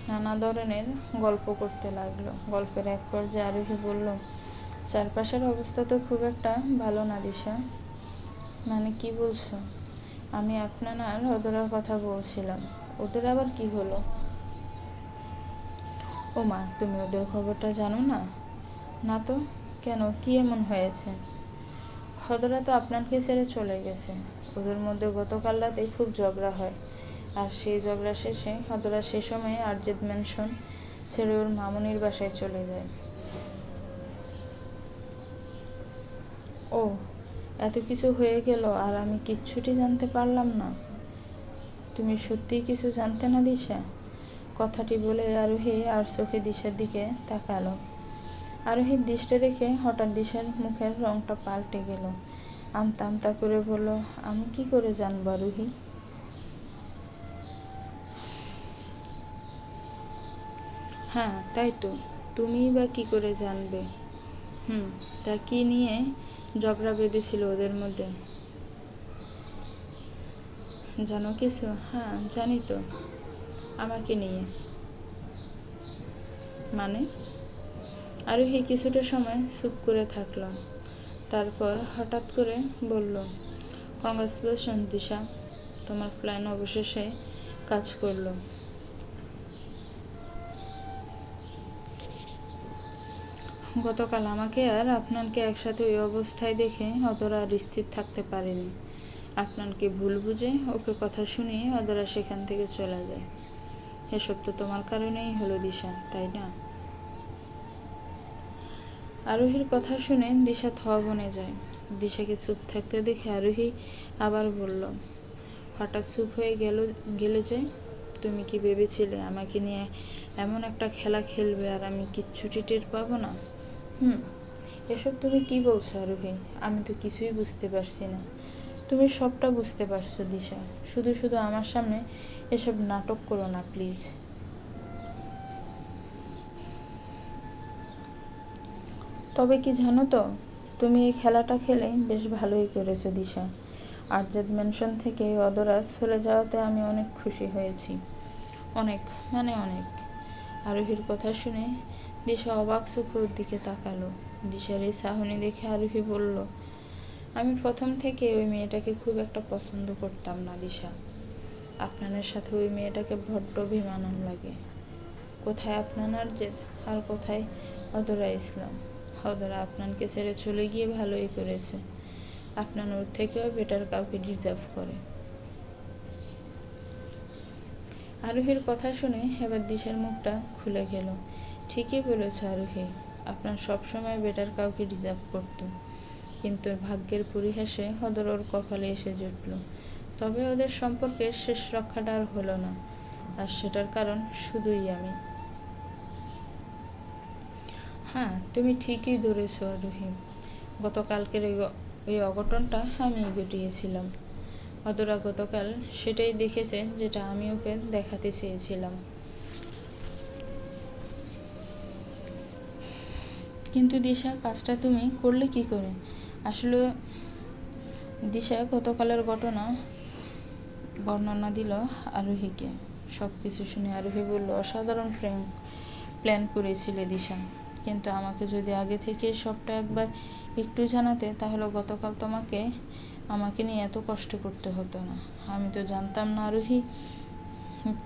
নানা ধরনের গল্প করতে লাগলো। গল্পের এক পর্যায়ে আরোহী বলল, চারপাশের অবস্থা তো খুব একটা ভালো না দিশা। মানে কি বলছো? আমি আপনার অদরার কথা বলছিলাম। ওদের আবার কি হলো? ও মা, তুমি ওদের খবরটা জানো না? না তো, কেন, কি এমন হয়েছে? হদরা তো আপনাকে ছেড়ে চলে গেছে। ওদের মধ্যে গতকাল রাতে খুব ঝগড়া হয়, আর সেই ঝগড়া শেষে হদরা সে সময়ে আরজেদ ম্যানশন ছেড়ে ওর মামুনির বাসায় চলে যায়। ও, এত কিছু হয়ে গেল আর আমি কিচ্ছুটি জানতে পারলাম না। তুমি সত্যিই কিছু জানতে না দিশা? কথাটি বলে আরোহী আর চোখে দিশার দিকে তাকালো। আরোহীর দৃষ্টি দেখে হঠাৎ দিশার মুখের রংটা পাল্টে গেল। আমতা আমতা করে বলল, আমি কি করে জানবো আরোহী? হ্যাঁ, তাই তো, তুমিই বা কি করে জানবে? তা কি নিয়ে ঝগড়া বেঁধেছিল ওদের মধ্যে? জানো কিছু? হ্যাঁ, জানি তো। আমাকে নিয়ে? মানে? আরোহী কিছুটা সময় চুপ করে থাকলো, তারপর হঠাৎ করে বলল, কংগ্রাচুলেশন দিশা, তোমার প্ল্যান অবশেষে কাজ করলো। গতকাল আমাকে আর আপনাকে একসাথে ওই অবস্থায় দেখে অদরা আর স্থির থাকতে পারেনি। আপনাকে ভুল বুঝে ওকে কথা শুনিয়ে অদরা সেখান থেকে চলে যায়। এসব তো তোমার কারণেই হলো দিশা, তাই না? আরোহীর কথা শুনে দিশা থ বনে যায়। দিশাকে চুপ থাকতে দেখে আরোহী আবার বলল, হঠাৎ চুপ হয়ে গেলে যে? তুমি কি ভেবেছিলে আমাকে নিয়ে এমন একটা খেলা খেলবে আর আমি কিচ্ছুটি টের পাবো না? এসব তুমি কি বলছো আরোহী? আমি তো কিছুই বুঝতে পারছি না। তুমি সবটা বুঝতে পারছো দিশা, শুধু শুধু আমার সামনে এসব নাটক করো না প্লিজ। তবে কি জানো তো, তুমি এই খেলাটা খেলে বেশ ভালোই করেছো দিশা। আরজাদ ম্যানশন থেকে অদরা চলে যাওয়াতে আমি অনেক খুশি হয়েছি। অনেক, মানে অনেক। আরোহীর কথা শুনে দিশা অবাক চোখে ওর দিকে তাকালো। দিশার এই চাহনি দেখে আরোহী বলল, আমি প্রথম থেকে ওই মেয়েটাকে খুব একটা পছন্দ করতাম না দিশা। আপনার সাথে ওই মেয়েটাকে বড্ড বেমানান লাগে। কোথায় আপনার আরজেদ আর কোথায় অদরা ইসলাম। অদরা আপনাকে ছেড়ে চলে গিয়ে ভালোই করেছে। আপনার ওর থেকেও বেটার কাউকে ডিজার্ভ করে। আরোহীর কথা শুনে এবার দিশার মুখটা খুলে গেল। ঠিকই বলেছ আরোহী, আপনার সবসময় বেটার কাউকে ডিজার্ভ করতো, কিন্তু ভাগ্যের পরিহাসে অদর ওর কপালে এসে জুটল। তবে ওদের সম্পর্কের শেষ রক্ষাটা আর হলো না, আর সেটার কারণ শুধুই আমি। হ্যাঁ, তুমি ঠিকই ধরেছ আরোহী, গতকালকের ওই অঘটনটা আমি ঘটিয়েছিলাম। অদরা গতকাল সেটাই দেখেছে যেটা আমি ওকে দেখাতে চেয়েছিলাম। কিন্তু দিশা, কাজটা তুমি করলে কি করে? আসলে দিশা গতকালের ঘটনা বর্ণনা দিল আরোহীকে। সব কিছু শুনে আরোহী বলল, অসাধারণ প্ল্যান করেছিলে দিশা, কিন্তু আমাকে যদি আগে থেকে সবটা একবার একটু জানাতে, তাহলে গতকাল আমাকে নিয়ে এত কষ্ট করতে হতো না। আমি তো জানতাম না আরোহী,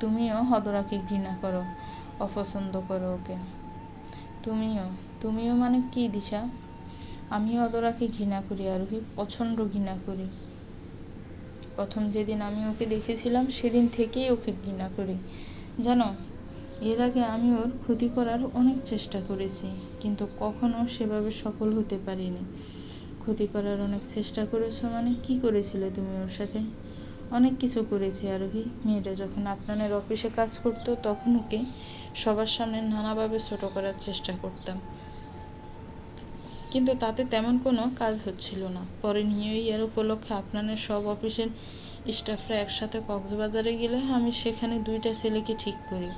তুমিও হদরাকে ঘৃণা করো, অপছন্দ করো ওকে। তুমিও মানে কি দিশা? আমিও অদরাকে ঘৃণা করি আরোহী, প্রচণ্ড ঘৃণা করি। প্রথম যেদিন আমি ওকে দেখেছিলাম সেদিন থেকেই ওকে ঘৃণা করি। জানো, এর আগে আমি ওর ক্ষতি করার অনেক চেষ্টা করেছি, কিন্তু কখনো সেভাবে সফল হতে পারিনি। ক্ষতি করার অনেক চেষ্টা করেছো মানে? কি করেছিলে তুমি ওর সাথে? অনেক কিছু করেছি আরোহী। মেয়েটা যখন আপনার অফিসে কাজ করতো, তখন ওকে সবার সামনে নানাভাবে ছোট করার চেষ্টা করতাম, কিন্তু তাতে তেমন কোনো কাজ হচ্ছিল না। পরে নিউ ইয়ার উপলক্ষে আপনার সব অফিসের স্টাফরা একসাথে কক্সবাজারে গেলে আমি সেখানে 2টা ছেলেকে ঠিক করি,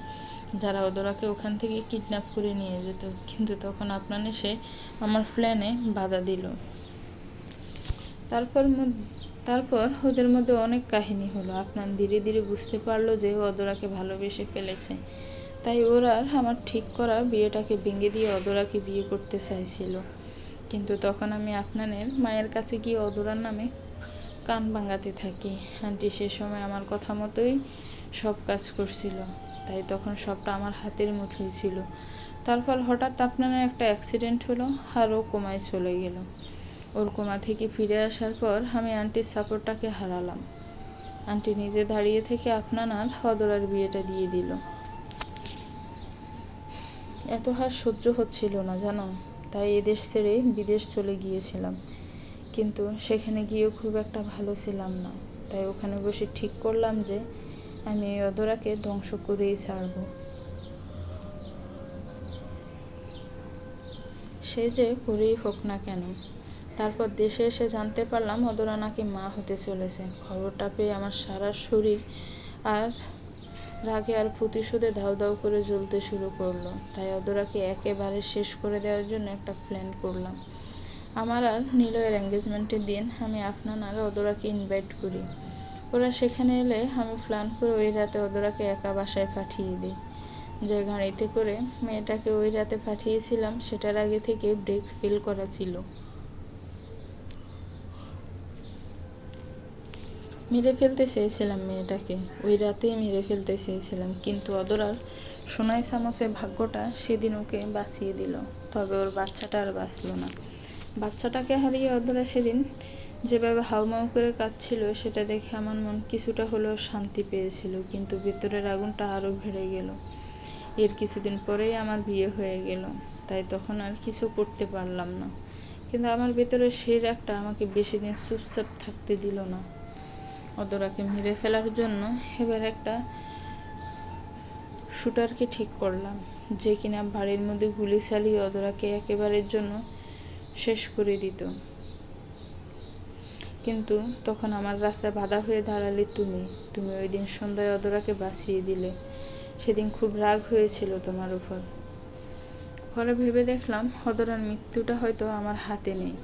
যারা অদরাকে ওখান থেকে কিডন্যাপ করে নিয়ে যেত। কিন্তু তখন আপনার সে আমার প্ল্যানে বাধা দিল। তারপর ওদের মধ্যে অনেক কাহিনী হলো। আপনার ধীরে ধীরে বুঝতে পারলো যে অদরাকে ভালোবেসে ফেলেছে, তাই ওরা আমার ঠিক করা বিয়েটাকে ভেঙে দিয়ে অদরাকে বিয়ে করতে চাইছিল। কিন্তু তখন আমি আপনার মায়ের কাছে গিয়ে অদরার নামে কান ভাঙাতে থাকি। আন্টি সে সময় আমার কথা মতোই সব কাজ করছিল, তাই তখন সবটা আমার হাতের মুঠোয় ছিল। তারপর হঠাৎ আপনার একটা অ্যাক্সিডেন্ট হলো আর ও কোমায় চলে গেল। ওর কোমা থেকে ফিরে আসার পর আমি আন্টির সাপোর্টটাকে হারালাম। আন্টি নিজে দাঁড়িয়ে থেকে আপনার আর অদরার বিয়েটা দিয়ে দিল। এত হার সহ্য হচ্ছিল না জানো, তাই এদেশ ছেড়ে বিদেশ চলে গিয়েছিলাম। কিন্তু সেখানে গিয়েও খুব একটা ভালো ছিলাম না, তাই ওখানে বসে ঠিক করলাম যে আমি এই অদরাকে ধ্বংস করেই ছাড়ব। সে যে করেই হোক না কেন। তারপর দেশে এসে জানতে পারলাম অদরা নাকি মা হতে চলেছে। খবরটা পেয়ে আমার সারা শরীর আর রাগে আর প্রতিশোধে ধাউ ধাউ করে জ্বলতে শুরু করলো। তাই অদরাকে একেবারে শেষ করে দেওয়ার জন্য একটা প্ল্যান করলাম। আমার আর নিলয়ের এঙ্গেজমেন্টের দিন আমি আপনার আর অদরাকে ইনভাইট করি। ওরা সেখানে এলে আমি প্ল্যান করে ওই রাতে অদরাকে একা বাসায় পাঠিয়ে দিই। যে গাড়িতে করে মেয়েটাকে ওই রাতে পাঠিয়েছিলাম সেটার আগে থেকে ব্রেক ফেল করা ছিল। মেরে ফেলতে চেয়েছিলাম মেয়েটাকে, ওই রাতেই মেরে ফেলতে চেয়েছিলাম, কিন্তু অদরার সোনাই চামচের ভাগ্যটা সেদিন ওকে বাঁচিয়ে দিল। তবে ওর বাচ্চাটা আর বাঁচল না। বাচ্চাটাকে হারিয়ে অদরা সেদিন যেভাবে হাউমাউ করে কাঁদছিল সেটা দেখে আমার মন কিছুটা হলেও শান্তি পেয়েছিল, কিন্তু ভেতরের আগুনটা আরও বেড়ে গেল। এর কিছুদিন পরেই আমার বিয়ে হয়ে গেল, তাই তখন আর কিছু করতে পারলাম না। কিন্তু আমার ভেতরে সেই রাগটা আমাকে বেশি দিন চুপচাপ থাকতে দিল না। অদরাকে মেরে ফেলার জন্য এবার একটা শুটারকে ঠিক করলাম, যে কিনা বাড়ির মধ্যে গুলি চালিয়ে অদরাকে একেবারের জন্য শেষ করে দিত। কিন্তু তখন আমার রাস্তায় বাধা হয়ে দাঁড়ালে তুমি ওই দিন সন্ধ্যায় অদরাকে বাঁচিয়ে দিলে। সেদিন খুব রাগ হয়েছিল তোমার উপর। পরে ভেবে দেখলাম অদরার মৃত্যুটা হয়তো আমার হাতে নেই,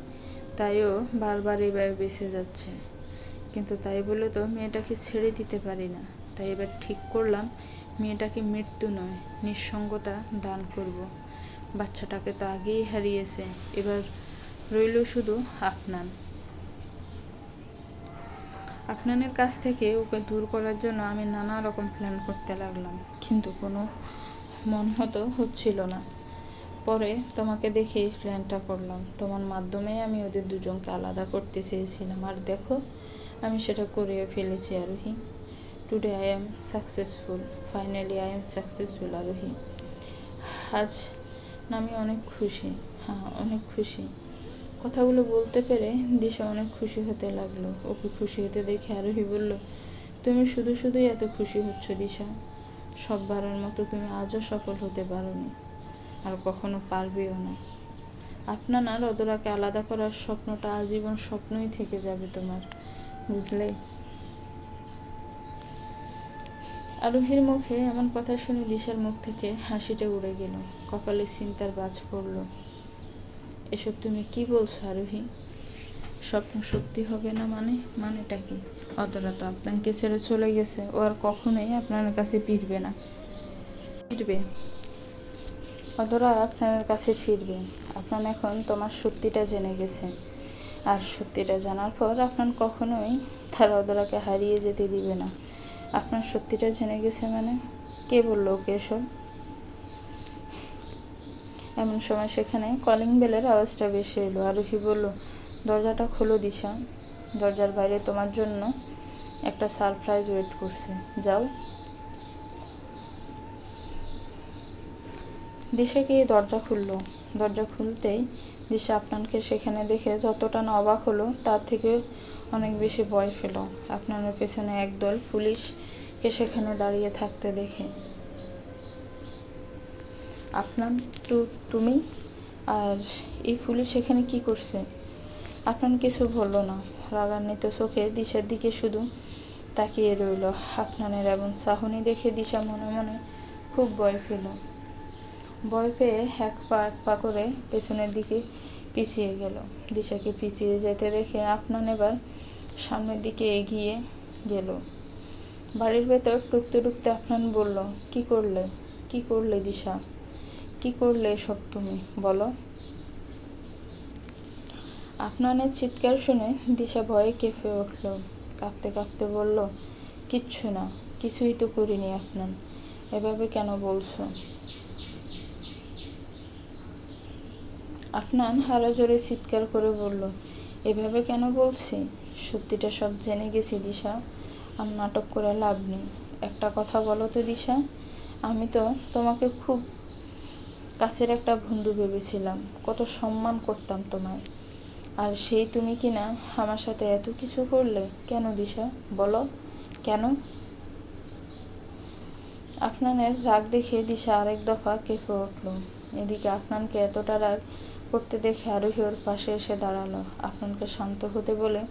তাইও বারবার এইভাবে বেঁচে যাচ্ছে। কিন্তু তাই বলে তো মেয়েটাকে ছেড়ে দিতে পারি না। তাই এবার ঠিক করলাম মেয়েটাকে মৃত্যু নয়, নিঃসঙ্গতা দান করব। বাচ্চাটাকে তো আগেই হারিয়েছে, এবার রইল শুধু আপনানের কাছ থেকে ওকে দূর করার জন্য আমি নানা রকম প্ল্যান করতে লাগলাম, কিন্তু কোনো মন মতো হচ্ছিল না। পরে তোমাকে দেখেই প্ল্যানটা করলাম। তোমার মাধ্যমেই আমি ওদের দুজনকে আলাদা করতে চেয়েছিলাম, আর দেখো আমি সেটা করেও ফেলেছি আরোহী। Today I am successful, finally I am successful আরোহী। আজ আমি অনেক খুশি, হ্যাঁ অনেক খুশি। কথাগুলো বলতে পেরে দিশা অনেক খুশি হতে লাগলো। ওকে খুশি হতে দেখে আরোহী বলল, তুমি শুধুই এত খুশি হচ্ছ দিশা, সববারের মতো তুমি আজও সফল হতে পারোনি, আর কখনো পারবেও না। আপনার আর অদরাকে আলাদা করার স্বপ্নটা আজীবন স্বপ্নই থেকে যাবে তোমার, বুঝলে? আরোহীর মুখে এমন কথা শুনে দিশার মুখ থেকে হাসিটা উড়ে গেল, কপালে চিন্তার বাজ পড়ল। এসব তুমি কি বলছো আরোহী? স্বপ্ন সত্যি হবে না মানেটা কি? অদরা তো আপনাকে ছেড়ে চলে গেছে, ও আর কখনোই আপনার কাছে ফিরবে না। ফিরবে, অদরা আপনার কাছে ফিরবে। আপনার এখন তোমার সত্যিটা জেনে গেছে, আর সত্যিটা জানার পর আপনার কখনোই তার অদরাকে হারিয়ে যেতে দিবে না। আপনার সত্যিটা জেনে গেছে মানে? কে বললো ওকে এসব? এমন সময় সেখানে কলিং বেলের আওয়াজটা বেশি এলো। আরোহী বলল, দরজাটা খোলো দিশা, দরজার বাইরে তোমার জন্য একটা সারপ্রাইজ ওয়েট করছে, যাও। দিশা গিয়ে দরজা খুললো। দরজা খুলতেই দিশা আপনাকে সেখানে দেখে যতটা না অবাক হলো তার থেকে অনেক বেশি ভয় পেল। আপনার পেছনে একদল পুলিশকে সেখানে দাঁড়িয়ে থাকতে দেখে। আপনার তুমি আর এই পুলিশ এখানে কি করছে? আপনার কিছু বলল না। রাগান্বিত চোখে দিশার দিকে শুধু তাকিয়ে রইল। আপনানের এমন চাহনি দেখে দিশা মনে মনে খুব ভয় পেল। ভয় পেয়ে এক পা করে পেছনের দিকে পিছিয়ে গেল। দিশাকে পিছিয়ে যেতে দেখে আপনান এবার সামনের দিকে এগিয়ে গেল। বাড়ির ভেতর ঢুকতে আপনান বলল, কি করলে দিশা? কি করলে এসব তুমি বলো? আপনানের চিৎকার শুনে দিশা ভয়ে কেঁপে উঠল। কাঁপতে কাঁপতে বলল, কিচ্ছু না, কিছুই তো করিনি আফনান, এভাবে কেন বলছো? আফনান হারা জোরে চিৎকার করে বলল, এভাবে কেন বলছি? সত্যিটা সব জেনে গেছি দিশা, আর নাটক করে লাভ নেই। একটা কথা বলো তো দিশা, আমি তো তোমাকে খুব কাছের একটা বন্ধু ভেবেছিলাম, কত সম্মান করতাম তোমায়, আর সেই তুমি কিনা আমার সাথে এত কিছু করলে। কেন দিশা, বলো কেন? আফনানের রাগ দেখে দিশা আরেক দফা কেঁপে উঠল। এদিকে আফনানকে এতটা রাগ করতে দেখে আরোহী ওর পাশে এসে দাঁড়ালো। আফনানকে শান্ত হতে বলে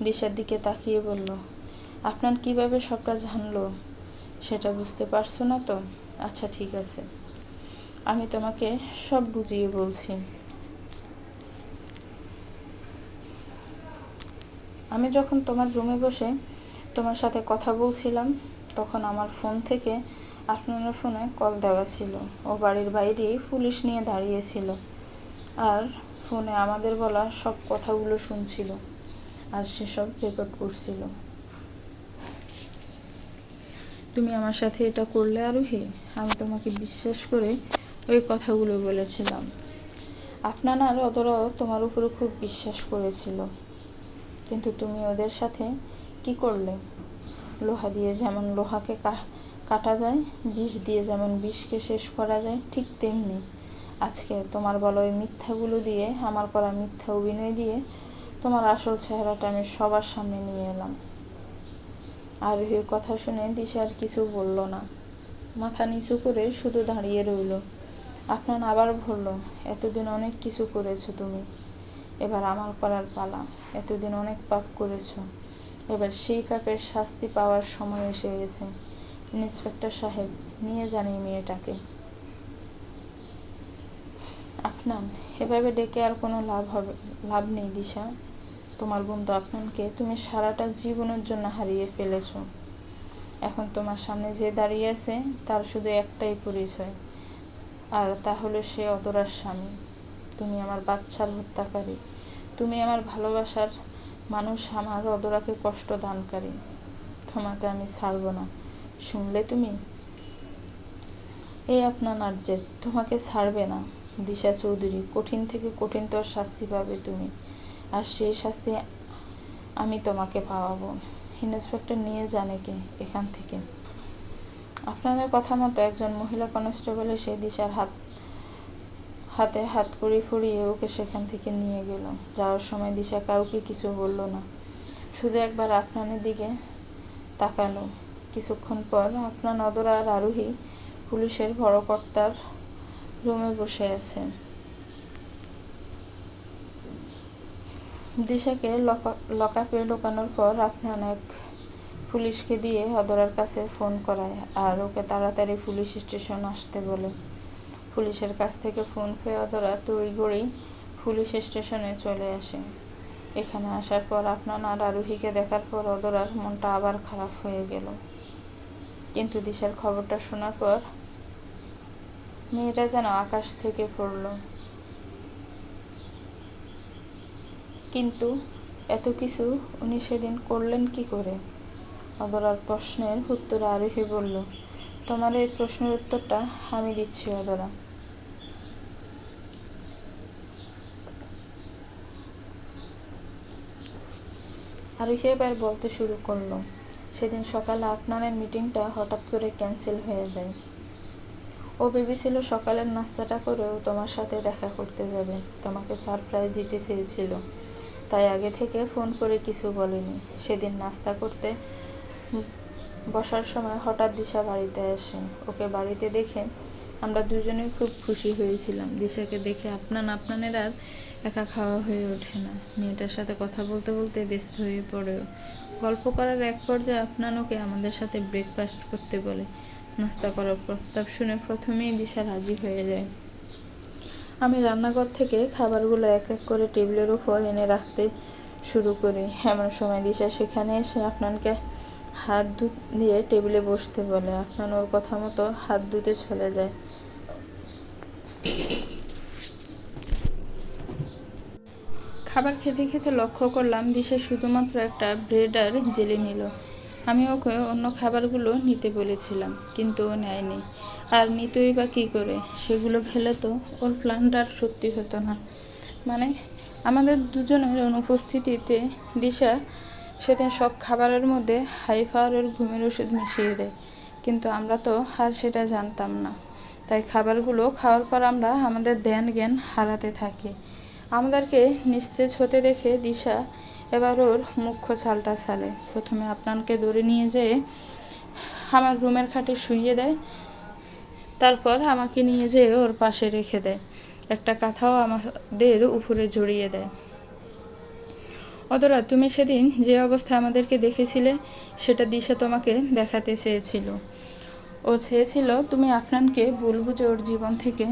দিশার দিকে তাকিয়ে বলল, আফনান কিভাবে সবটা জানলো সেটা বুঝতে পারছো না তো? আচ্ছা ঠিক আছে, আমি তোমাকে সব বুঝিয়ে বলছি। আমি যখন তোমার রুমে বসে তোমার সাথে কথা বলছিলাম, তখন আমার ফোন থেকে আফনানের ফোনে কল দেওয়া ছিল। ও বাড়ির বাইরেই পুলিশ নিয়ে দাঁড়িয়েছিল, আর ফোনে আমাদের বলা সব কথাগুলো শুনছিল, আর সেসব রেকর্ড করছিল। তুমি আমার সাথে এটা করলে আরোহী? আমি তোমাকে বিশ্বাস করে ওই কথাগুলো বলেছিলাম। আফনান আর অদরাও তোমার উপরে খুব বিশ্বাস করেছিল, কিন্তু তুমি ওদের সাথে কি করলে? লোহা দিয়ে যেমন লোহাকে কাটা যায়, বিষ দিয়ে যেমন বিষকে শেষ করা যায়, ঠিক তেমনি আজকে তোমার বলা ওই মিথ্যাগুলো দিয়ে, আমার করা মিথ্যা অভিনয় দিয়ে তোমার আসল চেহারাটা আমি সবার সামনে নিয়ে এলাম। আরোহীর কথা শুনে দিশা আর কিছু বলল না, মাথা নিচু করে শুধু দাঁড়িয়ে রইল। আফনান আবার বলল, এতদিন অনেক কিছু করেছো তুমি, এবার আমার করার পালা। এতদিন অনেক পাপ করেছো, এবার সেই পাপের শাস্তি পাওয়ার সময় এসে গেছে। ইন্সপেক্টর সাহেব, নিয়ে যান এই মেয়েটাকে। আফনান, এভাবে ডেকে আর কোনো লাভ নেই দিশা। তোমার বন্ধু আফনানকে তুমি সারাটা জীবনের জন্য হারিয়ে ফেলেছ। এখন তোমার সামনে যে দাঁড়িয়ে আছে তার শুধু একটাই পরিচয়, আর তা হলো সে অদরার স্বামী। তুমি আমার বাচ্চার হত্যাকারী, তুমি আমার ভালোবাসার মানুষ, আমার অদরাকে কষ্ট দানকারী। তোমাকে আমি ছাড়ব না, শুনলে তুমি? এই আপনার নার্জেত তোমাকে ছাড়বে না দিশা চৌধুরী, কঠিন থেকে কঠিনতর শাস্তি পাবে তুমি, আর সেই শাস্তি আমি তোমাকে পাওয়াবো। ইন্সপেক্টর, নিয়ে যান একে এখান থেকে। আপনাদের কথা মতো একজন মহিলা কনস্টেবল এসে দিশার হাতে হাত কড়ি ফুরিয়ে ওকে সেখান থেকে নিয়ে গেল। যাওয়ার সময় দিশা কাউকে কিছু বলল না, শুধু একবার আফনানের দিকে তাকালো। কিছুক্ষণ পর আফনান, অদরা আর আরোহী পুলিশের বড় কর্তার রুমে বসে আছে। দিশাকে লকআপে ঢোকানোর পর আফনান এক পুলিশকে দিয়ে অদরার কাছে ফোন করায় আর ওকে তাড়াতাড়ি পুলিশ স্টেশন আসতে বলে। পুলিশের কাছ থেকে ফোন পেয়ে অদরা তড়িঘড়ি পুলিশ স্টেশনে চলে আসে। এখানে আসার পর আফনান আর আরোহীকে দেখার পর অদরার মনটা আবার খারাপ হয়ে গেল। কিন্তু দিশার খবরটা শোনার পর মেয়েটা যেন আকাশ থেকে পড়ল। কিন্তু এত কিছু উনি সেদিন করলেন কি করে? অদরার প্রশ্নের উত্তরে আরোহী বলল, তোমার এই প্রশ্নের উত্তরটা আমি দিচ্ছি অদরা। আরোহী এবার বলতে শুরু করলো, সেদিন সকালে আফনানের মিটিংটা হঠাৎ করে ক্যান্সেল হয়ে যায়। ও ভেবেছিল সকালের নাস্তাটা করেও তোমার সাথে দেখা করতে যাবে, তোমাকে সারপ্রাইজ দিতে চেয়েছিল, তাই আগে থেকে ফোন করে কিছু বলেনি। সেদিন নাস্তা করতে বসার সময় হঠাৎ দিশা বাড়িতে আসে। ওকে বাড়িতে দেখে আমরা দুজনেই খুব খুশি হয়েছিলাম। দিশাকে দেখে আপনানের আর একা খাওয়া হয়ে ওঠে না। মেয়েটার সাথে কথা বলতে বলতে ব্যস্ত হয়ে পড়েও। গল্প করার এক পর্যায়ে আফনান ওকে আমাদের সাথে ব্রেকফাস্ট করতে বলে। নাস্তা করার প্রস্তাব শুনে প্রথমেই দিশা রাজি হয়ে যায়। আমি রান্নাঘর থেকে খাবারগুলো এক এক করে টেবিলের উপর এনে রাখতে শুরু করি। এমন সময় দিশা সেখানে এসে আফনানকে হাত ধুয়ে টেবিলে বসতে বলে। আফনান ওর কথা মতো হাত ধুতে চলে যায়। খাবার খেতে খেতে লক্ষ্য করলাম দিশা শুধুমাত্র একটা ব্রেড আর জেলি নিল, আমি ওকে অন্য খাবারগুলো নিতে বলেছিলাম, কিন্তু ও নেয়নি। আর নিতই বা কী করে? সেগুলো খেলে তো ওর প্ল্যানটা আর সত্যি হতো না। মানে আমাদের দুজনের অনুপস্থিতিতে দিশা সেদিন সব খাবারের মধ্যে হাই পাওয়ারের ঘুমের ওষুধ মিশিয়ে দেয়, কিন্তু আমরা তো আর সেটা জানতাম না। তাই খাবারগুলো খাওয়ার পর আমরা আমাদের ধ্যান জ্ঞান হারাতে থাকি। আমাদেরকে নিস্তেজ হতে দেখে দিশা এবার ওর মুখ্য চালটা ছালে। প্রথমে আপনাকে ধরে নিয়ে যেয়ে আমার রুমের খাটে শুইয়ে দেয়, তারপর আমাকে নিয়ে যেয়ে ওর পাশে রেখে দেয়, একটা কাঁথাও আমাদের উপরে জড়িয়ে দেয়। অদরা, তুমি সেদিন যে অবস্থায় আমাদেরকে দেখেছিলে সেটা দিশা তোমাকে দেখাতে চেয়েছিল। ও চেয়েছিল তুমি আপনাকে বলবো যে ওর জীবন থেকে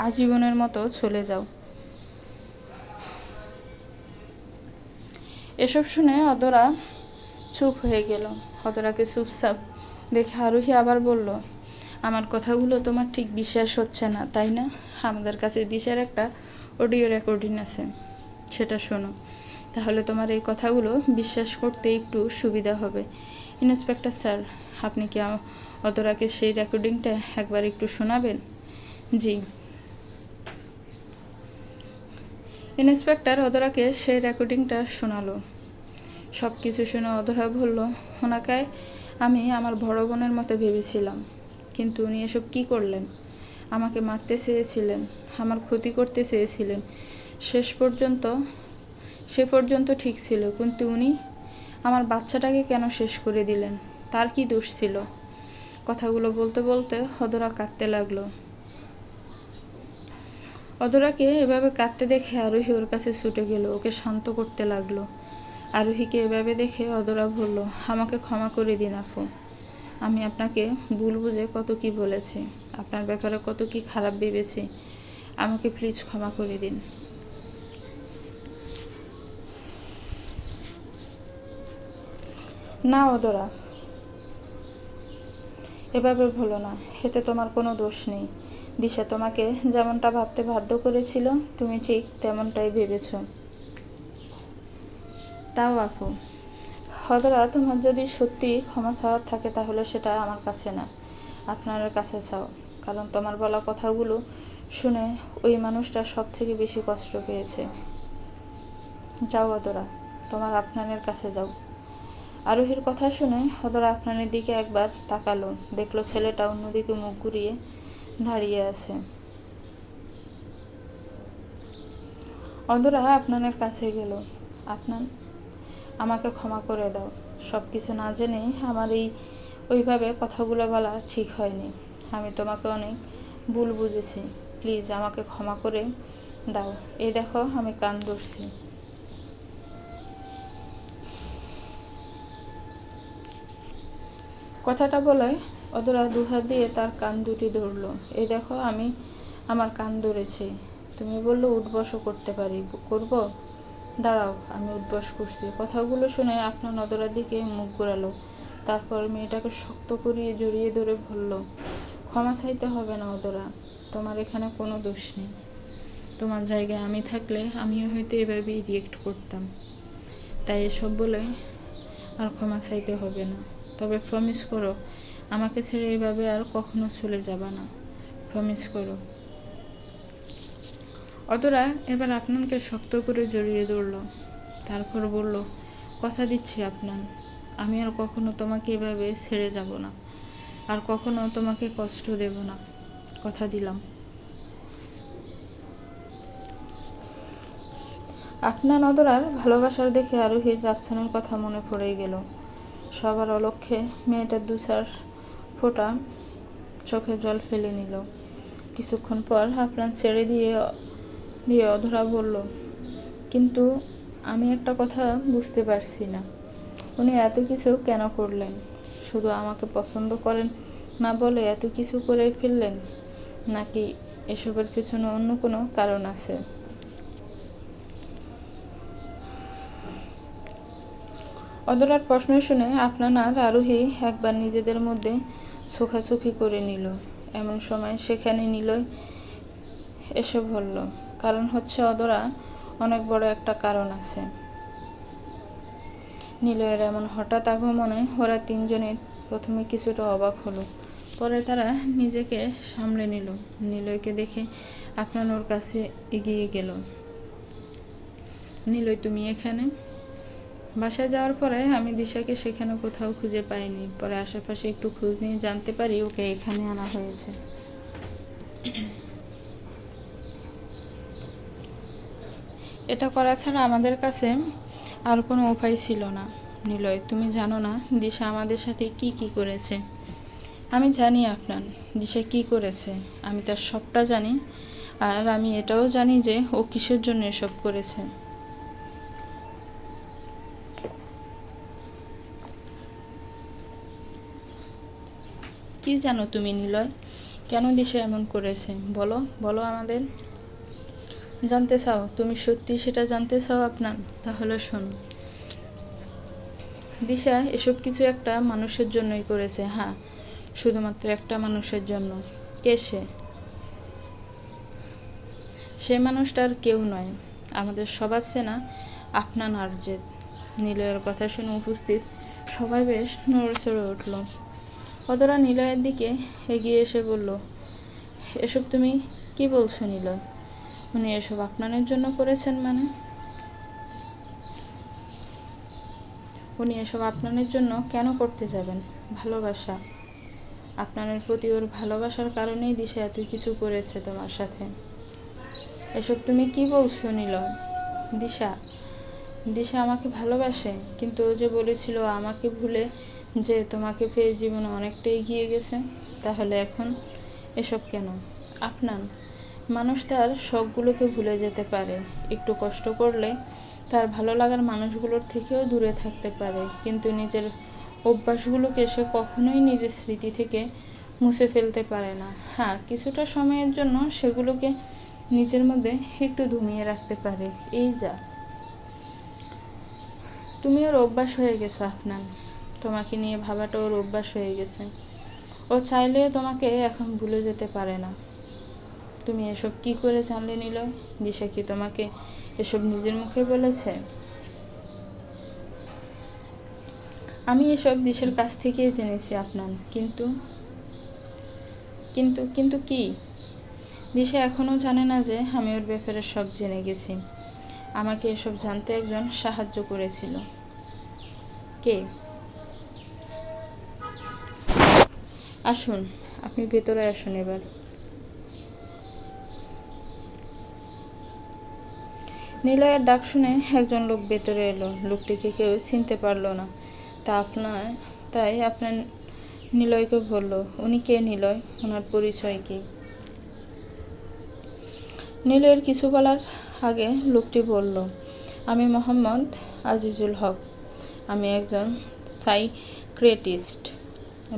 আজীবনের মতো চলে যাও। এসব শুনে অদরা চুপ হয়ে গেল। অদরাকে চুপচাপ দেখে আরোহী আবার বলল, আমার কথাগুলো তোমার ঠিক বিশ্বাস হচ্ছে না, তাই না? আমাদের কাছে দিশার একটা অডিও রেকর্ডিং আছে, সেটা শোনো, তাহলে তোমার এই কথাগুলো বিশ্বাস করতে একটু সুবিধা হবে। ইন্সপেক্টর স্যার, আপনি কি অদরাকে সেই রেকর্ডিংটা একবার একটু শোনাবেন? জি। ইন্সপেক্টর অদরাকে সেই রেকর্ডিংটা শোনালো। সব কিছু শুনে অদরা বলল, ওনাকে আমি আমার বড় বোনের মতো ভেবেছিলাম, কিন্তু উনি এসব কী করলেন? আমাকে মারতে চেয়েছিলেন, আমার ক্ষতি করতে চেয়েছিলেন। সে পর্যন্ত ঠিক ছিল, কিন্তু উনি আমার বাচ্চাটাকে কেন শেষ করে দিলেন? তার কি দোষ ছিল? কথাগুলো বলতে বলতে অদরা কাঁদতে লাগলো। অদরাকে এভাবে কাঁদতে দেখে আরোহী ওর কাছে ছুটে গেল, ওকে শান্ত করতে লাগলো। আরোহীকে এভাবে দেখে অদরা বলল, আমাকে ক্ষমা করে দিন আপু। আমি আপনাকে ভুল বুঝে কত কি বলেছি, আপনার ব্যাপারে কত কি খারাপ ভেবেছি। আমাকে প্লিজ ক্ষমা করে দিন। না অদরা, এভাবে বলো না, এতে তোমার কোনো দোষ নেই। দিশা তোমাকে যেমনটা ভাবতে বাধ্য করেছিল তুমি ঠিক তেমনটাই ভেবেছ। তাও আপু, অদরা, তোমার যদি সত্যি ক্ষমা চাওয়ার থাকে তাহলে সেটা আমার কাছে না, আপনার কাছে চাও। কারণ তোমার বলা কথাগুলো শুনে ওই মানুষটা সব থেকে বেশি কষ্ট পেয়েছে। যাও অদরা, তোমার আপনানের কাছে যাও। আরোহীর কথা শুনে অদরা আপনানের দিকে একবার তাকালো, দেখলো ছেলেটা অন্যদিকে মুখ ঘুরিয়ে দাঁড়িয়ে আছে। অদরা আপনানের কাছে গেল। আপনার, আমাকে ক্ষমা করে দাও। সব কিছু না জেনে আমার ওইভাবে কথাগুলো বলা ঠিক হয়নি। আমি তোমাকে অনেক ভুল বুঝেছি, প্লিজ আমাকে ক্ষমা করে দাও। এই দেখো আমি কান ধরছি। কথাটা বলে অদরা দুহাত দিয়ে তার কান দুটি ধরল। এই দেখো আমি আমার কান ধরেছি। তুমি বললো উঠবসও করতে পারি, করব? দাঁড়াও, আমি উঠবস করছি। কথাগুলো শুনে আপনার অদরার দিকে মুখ ঘোরালো, তারপর মেয়েটাকে শক্ত করিয়ে জড়িয়ে ধরে বলল, ক্ষমা চাইতে হবে না অদরা, তোমার এখানে কোনো দোষ নেই। তোমার জায়গায় আমি থাকলে আমিও হয়তো এভাবেই রিয়েক্ট করতাম। তাই এসব বলে আর ক্ষমা চাইতে হবে না। তবে প্রমিস করো, আমাকে ছেড়ে এভাবে আর কখনো চলে যাবা না। প্রমিস করো। অদরা এবার আপনাকে শক্ত করে জড়িয়ে ধরল, তারপর বলল, কথা দিচ্ছি আপনার, আমি আর কখনো তোমাকে এভাবে ছেড়ে যাব না, আর কখনো তোমাকে কষ্ট দেব না, কথা দিলাম। আপনার অদরার ভালোবাসার দেখে আরোহীর রাফসানের কথা মনে পড়ে গেল। সবার অলক্ষ্যে মেয়েটার দু চার ফোঁটা চোখে জল ফেলে নিল। কিছুক্ষণ পর আপনার ছেড়ে দিয়ে অধরা বলল, কিন্তু আমি একটা কথা বুঝতে পারছি না, উনি এত কিছু কেন করলেন? শুধু আমাকে পছন্দ করেন না বলে এত কিছু করে ফেললেন, নাকি এসবের পিছনে অন্য কোনো কারণ আছে? অদরার প্রশ্ন শুনে আপনার আর আরোহী একবার নিজেদের মধ্যে চোখাচোখি করে নিল। এমন সময় সেখানে নিলয় এসে বলল, কারণ হচ্ছে অদরা, অনেক বড় একটা কারণ আছে। নিলয়ের এমন হঠাৎ আগমনে ওরা তিনজনে প্রথমে কিছুটা অবাক হলো, পরে তারা নিজেকে সামলে নিল। নিলয়কে দেখে আফনান ওর কাছে এগিয়ে গেল। নিলয়, তুমি এখানে? বাসায় যাওয়ার পরে আমি দিশাকে সেখানে কোথাও খুঁজে পাইনি। পরে আশেপাশে একটু খোঁজ নিয়ে জানতে পারি ওকে এখানে আনা হয়েছে। এটা করা ছাড়া আমাদের কাছে আর কোনো উপায় ছিল না। নিলয়, তুমি জানো না দিশা আমাদের সাথে কি কি করেছে? আমি জানি আফনান, দিশা কি করেছে। আমি তার সবটা জানি। আর আমি এটাও জানি যে ও কিসের জন্য এসব করেছে। কি জানো তুমি নিলয়? কেন দিশা এমন করেছে? বলো বলো আমাদের। জানতে চাও? তুমি সত্যি সেটা জানতে চাও আপনার? তাহলে শোনো। দিশা এসব কিছু একটা মানুষের জন্যই করেছে। হ্যাঁ, শুধুমাত্র একটা মানুষের জন্য। কে সে? সে মানুষটা আর কেউ নয়, আমাদের সবার চেনা আফনান আরজেদ। নিলয়ের কথা শুনে উপস্থিত সবাই বেশ নড়েচড়ে উঠল। ওরা নিলয়ের দিকে এগিয়ে এসে বলল, এসব তুমি কি বলছো নিলয়? উনি এসব আপনাদের জন্য করেছেন মানে? উনি এসব আপনাদের জন্য কেন করতে যাবেন? ভালোবাসা। আপনাদের প্রতি ওর ভালোবাসার কারণেই দিশা এত কিছু করেছে তোমার সাথে। এসব তুমি কি বলছো নিলয়? দিশা দিশা আমাকে ভালোবাসে, কিন্তু ও যে বলেছিল আমাকে ভুলে যে তোমাকে পেয়ে জীবনে অনেকটা এগিয়ে গেছে। তাহলে এখন এসব কেন? আপনার মানুষ তার শখগুলোকে ভুলে যেতে পারে, একটু কষ্ট করলে তার ভালো লাগার মানুষগুলোর থেকেও দূরে থাকতে পারে, কিন্তু নিজের অভ্যাসগুলোকে সে কখনোই নিজের স্মৃতি থেকে মুছে ফেলতে পারে না। হ্যাঁ, কিছুটা সময়ের জন্য সেগুলোকে নিজের মধ্যে একটু দমিয়ে রাখতে পারে, এই যা। তুমি ওর অভ্যাস হয়ে গেছো আপনার, তোমাকে নিয়ে ভাবাটা ওর অভ্যাস হয়ে গেছে। ও চাইলেও তোমাকে এখন ভুলে যেতে পারে না। তুমি এসব কি করে জানলে নিলয়? দিশা কি তোমাকে এসব নিজের মুখে বলেছে? আমি এসব দিশার কাছ থেকেই জেনেছি আপনার। কিন্তু কিন্তু কিন্তু কি? দিশা এখনও জানে না যে আমি ওর ব্যাপারে সব জেনে গেছি। আমাকে এসব জানতে একজন সাহায্য করেছিল। কে? আসুন, আপনি ভেতরে আসুন এবার। নিলয়ের ডাক শুনে একজন লোক ভেতরে এলো। লোকটিকে কেউ চিনতে পারল না। তাই আপনার নিলয়কে বলল, উনি কে নিলয়? ওনার পরিচয় কি? নিলয়ের কিছু বলার আগে লোকটি বলল, আমি মোহাম্মদ আজিজুল হক, আমি একজন সাইকিয়াট্রিস্ট।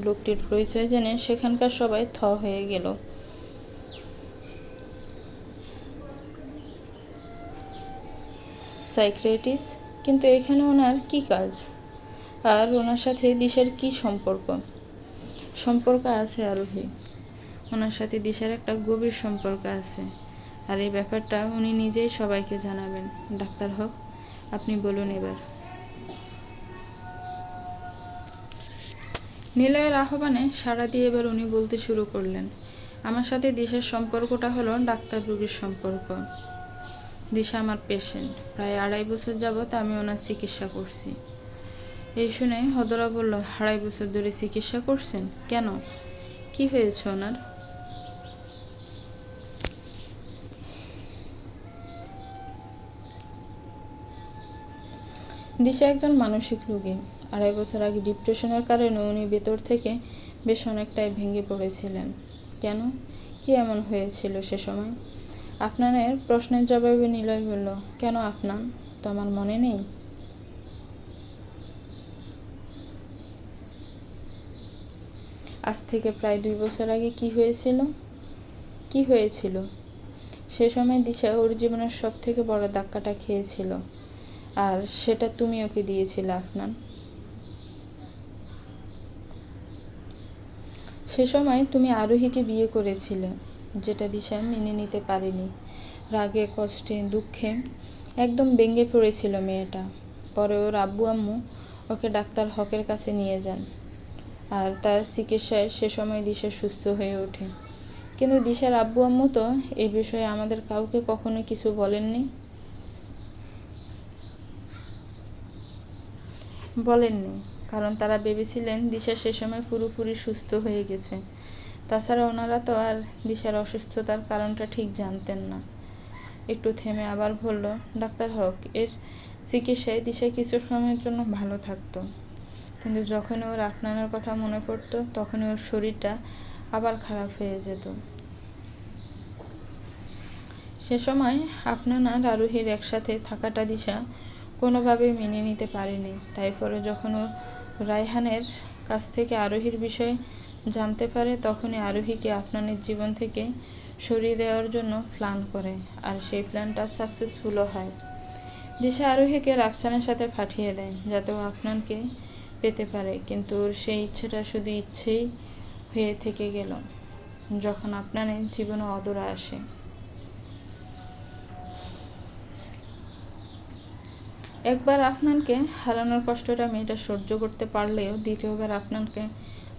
লোকটির পরিচয় জেনে সেখানকার সবাই থ হয়ে গেল। সাইকিয়াট্রিস্ট? কিন্তু এখানে ওনার কি কাজ? আর ওনার সাথে দিশার কি সম্পর্ক? সম্পর্ক আছে আরোহী, ওনার সাথে দিশার একটা গভীর সম্পর্ক আছে। আর এই ব্যাপারটা উনি নিজেই সবাইকে জানাবেন। ডাক্তার হক, আপনি বলুন এবার। নিলয়ের আহ্বানে সাড়া দিয়ে এবার উনি বলতে শুরু করলেন, আমার সাথে দিশার সম্পর্কটা হলো ডাক্তার রোগীর সম্পর্ক। দিশা আমার পেশেন্ট। প্রায় 2.5 বছর যাবৎ আমি ওনার চিকিৎসা করছি। এই শুনে হদরা বলল, 2.5 বছর ধরে চিকিৎসা করছেন? কেন, কি হয়েছে ওনার? দিশা একজন মানসিক রোগী। 2.5 বছর আগে ডিপ্রেশনের কারণে উনি ভেতর থেকে বেশ অনেকটাই ভেঙে পড়েছিলেন। কেন, কি এমন হয়েছিল সে সময়? আপনাদের প্রশ্নের জবাবে নিলয় বলল, কেন আপনার তো আমার মনে নেই? আজ থেকে প্রায় 2 বছর আগে কি হয়েছিল? সে সময় দিশা ওর জীবনের সব থেকে বড় ধাক্কাটা খেয়েছিল, আর সেটা তুমি ওকে দিয়েছিলে আফনান। সে সময় তুমি আরোহীকে বিয়ে করেছিলে, যেটা দিশা মেনে নিতে পারেনি। রাগে, কষ্টে, দুঃখে একদম ভেঙে পড়েছিল মেয়েটা। পরে ওর আব্বু আম্মু ওকে ডাক্তার হকের কাছে নিয়ে যান, আর তার চিকিৎসায় সে সময় দিশা সুস্থ হয়ে ওঠে। কিন্তু দিশার আব্বু আম্মু তো এই বিষয়ে আমাদের কাউকে কখনো কিছু বলেননি। কারণ তারা ভেবেছিলেন দিশা সে সময় পুরোপুরি সুস্থ হয়ে গেছে। তাছাড়া ওনারা তো আর দিশার অসুস্থতার কারণটা ঠিক জানতেন না। একটু থেমে আবার বলল, ডাক্তার হক, এর চিকিৎসায় দিশা কিছু সময়ের জন্য ভালো থাকতো, কিন্তু যখনই ওর আপনার কথা মনে পড়তো তখনই ওর শরীরটা আবার খারাপ হয়ে যেত। সে সময় আপনার আরোহীর একসাথে থাকাটা দিশা কোনোভাবেই মেনে নিতে পারেনি। তাই পরে যখন ও রায়হানের কাছ থেকে আরোহীর বিষয়ে জানতে পারে, তখনই আরোহীকে আপনানের জীবন থেকে সরিয়ে দেওয়ার জন্য প্ল্যান করে, আর সেই প্ল্যানটা সাকসেসফুলও হয়। দিশা আরোহীকে রাফসানের সাথে পাঠিয়ে দেয় যাতে ও আপনানকে পেতে পারে, কিন্তু ওর সেই ইচ্ছেটা শুধু ইচ্ছেই হয়ে থেকে গেল যখন আপনানের জীবনে অদরা আসে। একবার আপনানকে হারানোর কষ্টটা মেয়েটা সহ্য করতে পারলেও দ্বিতীয়বার আপনানকে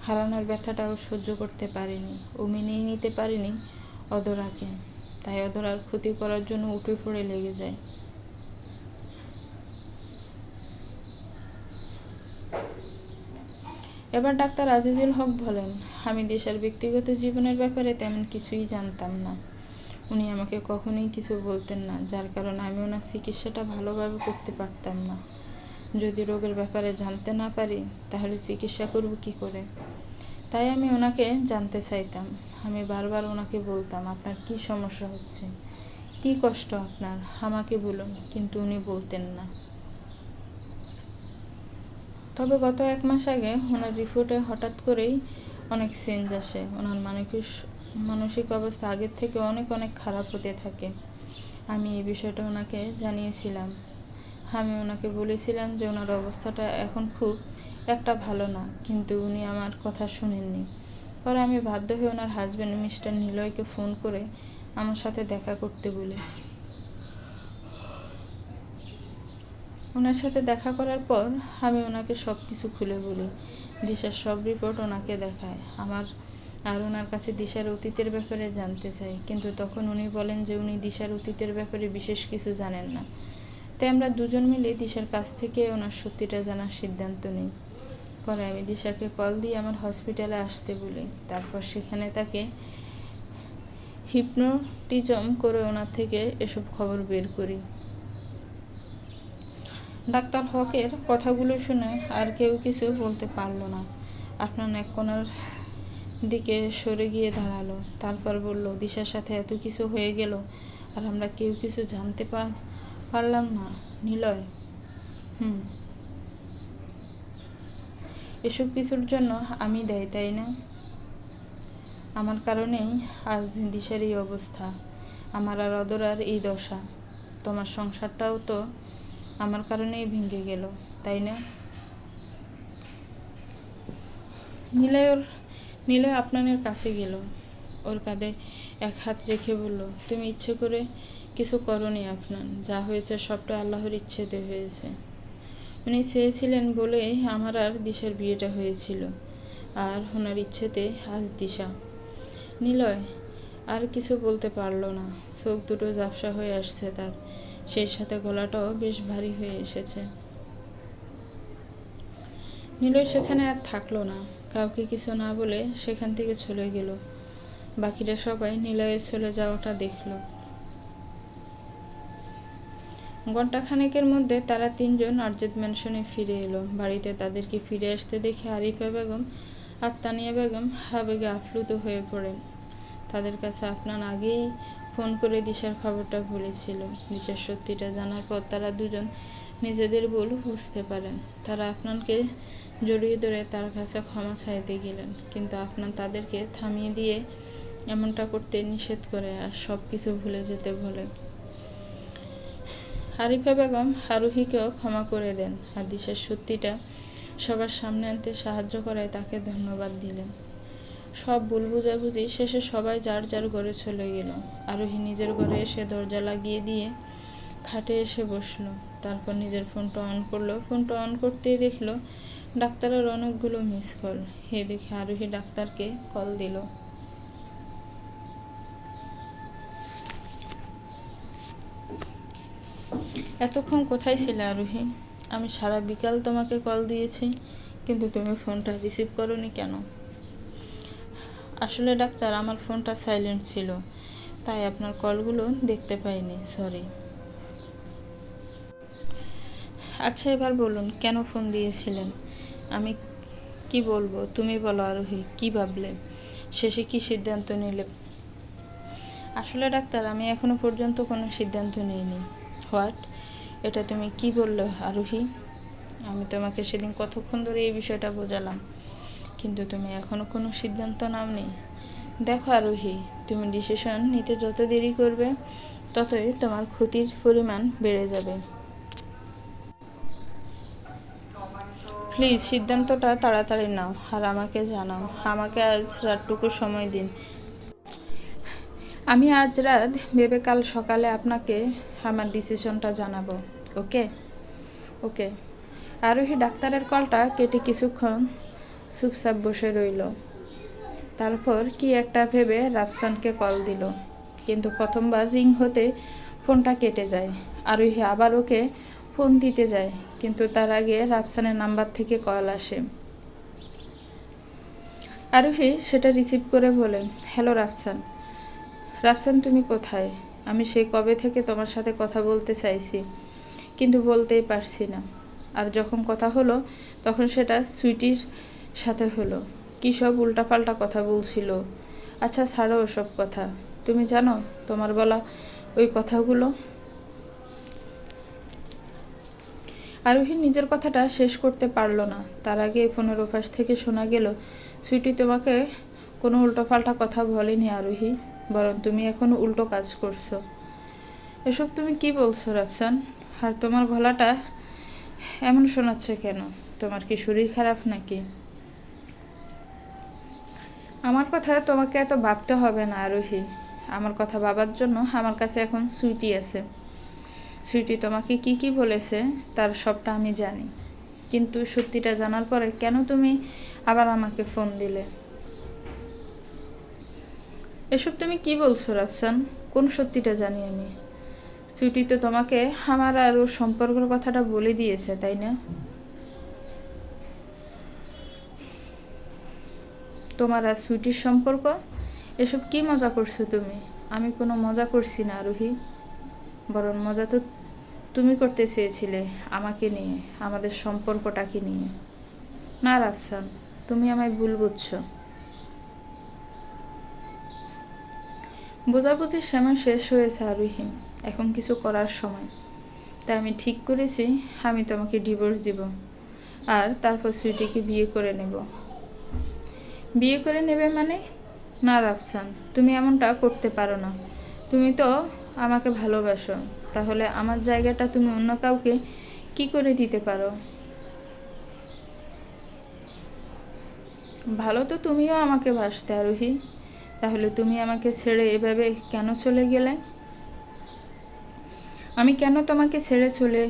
হারানোর ব্যথাটাও সহ্য করতে পারেনি। ও মেনেই নিতে পারেনি অদরাকে, তাই অদরার ক্ষতি করার জন্য উঠে পড়ে লেগে যায়। এবার ডাক্তার আজিজুল হক বলেন, আমি দিশার ব্যক্তিগত জীবনের ব্যাপারে তেমন কিছুই জানতাম না। উনি আমাকে কখনোই কিছু বলতেন না, যার কারণে আমি ওনার চিকিৎসাটা ভালোভাবে করতে পারতাম না। যদি রোগের ব্যাপারে জানতে না পারি তাহলে চিকিৎসা করব কি করে? তাই আমি ওনাকে জানতে চাইতাম। আমি বারবার ওনাকে বলতাম, আপনার কি সমস্যা হচ্ছে, কি কষ্ট আপনার, আমাকে বলুন, কিন্তু উনি বলতেন না। তবে গত 1 মাস আগে ওনার রিপোর্টে হঠাৎ করেই অনেক চেঞ্জ আসে। ওনার মানসিক অবস্থা আগের থেকে অনেক খারাপ হতে থাকে। আমি এই বিষয়টা ওনাকে জানিয়েছিলাম। আমি ওনাকে বলেছিলাম যে ওনার অবস্থাটা এখন খুব একটা ভালো না, কিন্তু উনি আমার কথা শুনেননি। পরে আমি বাধ্য হয়ে ওনার হাজব্যান্ড মিস্টার নিলয়কে ফোন করে আমার সাথে দেখা করতে বলি। ওনার সাথে দেখা করার পর আমি ওনাকে সব কিছু খুলে বলি। দিশার সব রিপোর্ট ওনাকে দেখায়। আর ওনার কাছে দিশার অতীতের ব্যাপারে জানতে চাই, কিন্তু তখন উনি বলেন যে উনি দিশার অতীতের ব্যাপারে বিশেষ কিছু জানেন না। তাই আমরা দুজন মিলে দিশার কাছ থেকে ওনার সত্যিটা জানার সিদ্ধান্ত নিই। পরে আমি দিশাকে কল দিয়ে আমার হসপিটালে আসতে বলি। তারপর সেখানে তাকে হিপনোটিজম করে ওনার থেকে এসব খবর বের করি। ডাক্তার হকের কথাগুলো শুনে আর কেউ কিছু বলতে পারল না। আপনার এক কোণার দিকে সরে গিয়ে দাঁড়ালো। তারপর বলল, দিশার সাথে এত কিছু হয়ে গেল আর আমরা কেউ কিছু জানতে পারলাম না। নিলয়, এসব কিছুর জন্য আমি দায়ী, তাই না? আমার কারণেই আজ দিশার এই অবস্থা, আমার আর অদরার এই দশা। তোমার সংসারটাও তো আমার কারণেই ভেঙে গেল, তাই না? নিলয় আপনানের কাছে গেল। ওর কাঁধে এক হাত রেখে বলল, তুমি ইচ্ছে করে কিছু করনি আপনার, যা হয়েছে সবটা আল্লাহর ইচ্ছেতে হয়েছে। উনি চেয়েছিলেন বলে আমার আর দিশার বিয়েটা হয়েছিল, আর ওনার ইচ্ছেতে আজ দিশা। নিলয় আর কিছু বলতে পারল না। চোখ দুটো ঝাপসা হয়ে আসছে তার, সেই সাথে গলাটাও বেশ ভারী হয়ে এসেছে। নিলয় সেখানে আর থাকলো না। কাউকে কিছু না বলে সেখান থেকে চলে গেল। বাকিরা সবাই নিলয়ের চলে যাওয়াটা দেখল। ঘণ্টাখানেকের মধ্যে তারা 3 জন আরজেদ ম্যানশনে ফিরে এলো। বাড়িতে তাদেরকে ফিরে আসতে দেখে আরিফা বেগম আর তানিয়া বেগম আবেগে আপ্লুত হয়ে পড়েন। তাদের কাছে আপনার আগেই ফোন করে দিশার খবরটা বলেছিল। দিশার সত্যিটা জানার পর তারা দুজন নিজেদের ভুল বুঝতে পারেন। তারা আপনাকে জড়িয়ে ধরে তার কাছে ক্ষমা চাইতে গেলেন, কিন্তু আপনার তাদেরকে থামিয়ে দিয়ে এমনটা করতে নিষেধ করে আর সব কিছু ভুলে যেতে বলে। আরিফা বেগম আরোহীকেও ক্ষমা করে দেন আর দিশার সত্যিটা সবার সামনে আনতে সাহায্য করায় তাকে ধন্যবাদ দিলেন। সব ভুল বুঝাবুঝি শেষে সবাই যার যার ঘরে চলে গেল। আরোহী নিজের ঘরে এসে দরজা লাগিয়ে দিয়ে খাটে এসে বসল। তারপর নিজের ফোনটা অন করলো। ফোনটা অন করতেই দেখলো ডাক্তারের অনেকগুলো মিস কল। হে দেখে আরোহী ডাক্তারকে কল দিল। এতক্ষণ কোথায় ছিলে আরোহী? আমি সারা বিকাল তোমাকে কল দিয়েছি, কিন্তু তুমি ফোনটা রিসিভ করোনি কেন? আসলে ডাক্তার, আমার ফোনটা সাইলেন্ট ছিল, তাই আপনার কলগুলো দেখতে পাইনি, সরি। আচ্ছা, এবার বলুন কেন ফোন দিয়েছিলেন? আমি কি বলবো, তুমি বলো আরোহী, কি ভাবলে? শেষে কি সিদ্ধান্ত নিলে? আসলে ডাক্তার, আমি এখনো পর্যন্ত কোনো সিদ্ধান্ত নিইনি। হোয়াট? এটা তুমি কি বললে আরোহী? আমি তোমাকে সেদিন কতক্ষণ ধরে এই বিষয়টা বোঝালাম, কিন্তু তুমি এখনো কোনো সিদ্ধান্ত নাওনি। দেখো আরোহী, তুমি ডিসিশন নিতে যত দেরি করবে ততই তোমার ক্ষতির পরিমাণ বেড়ে যাবে। প্লিজ সিদ্ধান্তটা তাড়াতাড়ি নাও আর আমাকে জানাও। আমাকে আজ রাতটুকু সময় দিন। আমি আজ রাত ভেবে কাল সকালে আপনাকে আমার ডিসিশনটা জানাবো। ওকে? ওকে। আরোহী ডাক্তারের কলটা কেটে কিছুক্ষণ চুপচাপ বসে রইল। তারপর কি একটা ভেবে রাফসানকে কল দিল, কিন্তু প্রথমবার রিং হতে ফোনটা কেটে যায়। আরোহী আবার ওকে ফোন দিতে যায়, কিন্তু তার আগে রাফসানের নাম্বার থেকে কল আসে। আরোহী সেটা রিসিভ করে বলে, হ্যালো রাফসান। রাফসান, তুমি কোথায়? আমি সেই কবে থেকে তোমার সাথে কথা বলতে চাইছি, কিন্তু বলতেই পারছি না। আর যখন কথা হলো তখন সেটা সুইটির সাথে হলো। কী সব উল্টাপাল্টা কথা বলছিল। আচ্ছা ছাড়ো ওসব কথা। তুমি জানো তোমার বলা ওই কথাগুলো? আরোহী নিজের কথাটা শেষ করতে পারল না, তার আগে ফোনের ওপাশ থেকে শোনা গেল, সুইটি তোমাকে কোনো উল্টোপাল্টা কথা বলেনি আরোহী, বরং তুমি এখন উল্টো কাজ করছো। এসব তুমি কি বলছো রাফসান? আর তোমার গলাটা এমন শোনাচ্ছে কেন? তোমার কি শরীর খারাপ নাকি? আমার কথা তোমাকে এত ভাবতে হবে না আরোহী। আমার কথা ভাবার জন্য আমার কাছে এখন সুইটি আছে। সুইটি তোমাকে কি কি বলেছে তার সবটা আমি জানি, কিন্তু সত্যিটা জানার পরে কেন তুমি আবার আমাকে ফোন দিলে? এসব তুমি কি বলছো রাফসান? কোন সত্যিটা জানি আমি? সুইটি তো তোমাকে আমার আর ওর সম্পর্কের কথাটা বলে দিয়েছে, তাই না? তোমার আর সুইটির সম্পর্ক? এসব কি মজা করছো তুমি? আমি কোনো মজা করছি না আরোহী, বরং মজা তো তুমি করতে চেয়েছিলে আমাকে নিয়ে, আমাদের সম্পর্কটাকে নিয়ে। না রাফসান, তুমি আমায় ভুল বুঝছো। বোঝাবুঝির সময় শেষ হয়েছে আরোহী, এখন কিছু করার সময়। তাই আমি ঠিক করেছি আমি তোমাকে ডিভোর্স দিব, আর তারপর সুইটিকে বিয়ে করে নেব। বিয়ে করে নেবে মানে? না রাফসান, তুমি এমনটা করতে পারো না। তুমি তো আমাকে ভালোবাসো, তাহলে আমার জায়গাটা তুমি অন্য কাউকে কি করে দিতে পারো? ভালো তো তুমিও আমাকে বাসতে আরোহী, তাহলে তুমি আমাকে ছেড়ে এভাবে কেন চলে গেলে? আমি কেন তোমাকে ছেড়ে চলে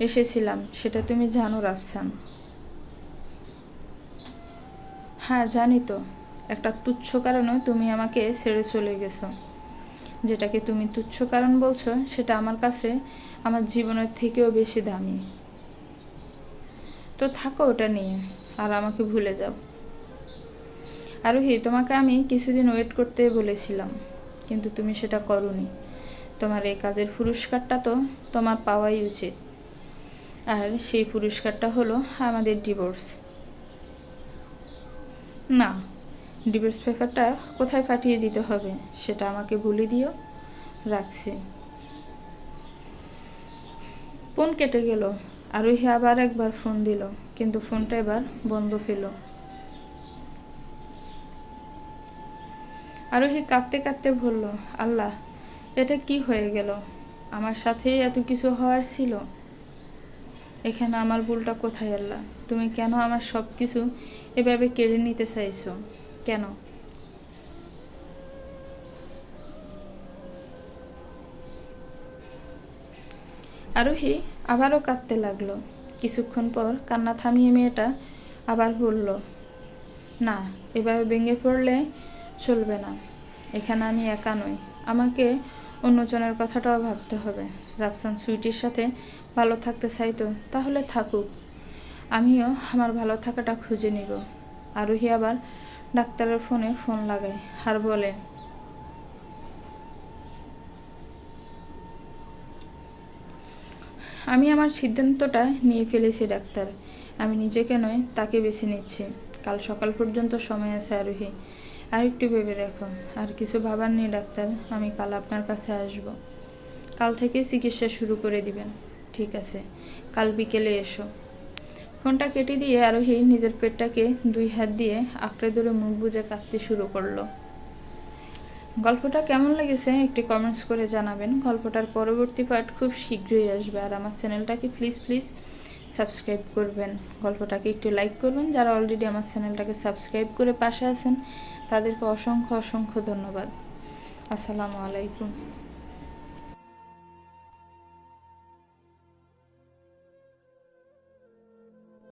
এসেছিলাম সেটা তুমি জানো রাফসান? হ্যাঁ জানি তো। একটা তুচ্ছ কারণে তুমি আমাকে ছেড়ে চলে গেছো। যেটাকে তুমি তুচ্ছ কারণ বলছো সেটা আমার কাছে আমার জীবনের থেকেও বেশি দামি। তো থাকো ওটা নিয়ে, আর আমাকে ভুলে যাও। আরোহী, তোমাকে আমি কিছুদিন ওয়েট করতে বলেছিলাম, কিন্তু তুমি সেটা করোনি। তোমার এই কাজের পুরস্কারটা তো তোমার পাওয়াই উচিত, আর সেই পুরস্কারটা হলো আমাদের ডিভোর্স। না, ডিভোর্স পেপারটা কোথায় পাঠিয়ে দিতে হবে সেটা আমাকে বলে দিও। রাখছি। ফোন কেটে গেল। আরোহী আবার একবার ফোন দিল, কিন্তু ফোনটা এবার বন্ধ পেল। আরোহী কাঁদতে কাঁদতে বলল, আল্লাহ, এটা কি হয়ে গেল? আমার সাথেই এত কিছু হওয়ার ছিল। এখানে আমার ভুলটা কোথায় আল্লাহ? তুমি কেন আমার সব কিছু এভাবে কেড়ে নিতে চাইছো? কেন? আরোহী আবারও কাঁদতে লাগলো। কিছুক্ষণ পর কান্না থামিয়ে মেয়েটা আবার বলল, না, এভাবে ভেঙে পড়লে চলবে না। এখানে আমি একা নই, আমাকে অন্যজনের কথাটাও ভাবতে হবে। রাফসান সুইটির সাথে ভালো থাকতে চাইতো, তাহলে থাকুক, আমিও আমার ভালো থাকাটা খুঁজে নিব। আরোহী আবার ডাক্তারের ফোন লাগায় আর বলে, আমি আমার সিদ্ধান্তটা নিয়ে ফেলেছি ডাক্তার, আমি নিজেকে নয় তাকে বেছে নিচ্ছি। কাল সকাল পর্যন্ত সময় আছে আরোহী, আর একটু ভেবে দেখো। আর কিছু ভাবার নেই ডাক্তার, আমি কাল আপনার কাছে আসব। কাল থেকে চিকিৎসা শুরু করে দিবেন। ঠিক আছে, কাল বিকেলে এসো। ফোনটা কেটে দিয়ে আরোহী নিজের পেটটাকে 2 হাত দিয়ে আঁকড়ে ধরে মুখ বুজে কাঁদতে শুরু করলো। গল্পটা কেমন লেগেছে একটি কমেন্টস করে জানাবেন। গল্পটার পরবর্তী পার্ট খুব শীঘ্রই আসবে। আর আমার চ্যানেলটাকে প্লিজ সাবস্ক্রাইব করবেন। গল্পটাকে একটু লাইক করবেন। যারা অলরেডি আমার চ্যানেলটাকে সাবস্ক্রাইব করে পাশে আছেন তাদেরকে অসংখ্য ধন্যবাদ। আসসালামু আলাইকুম।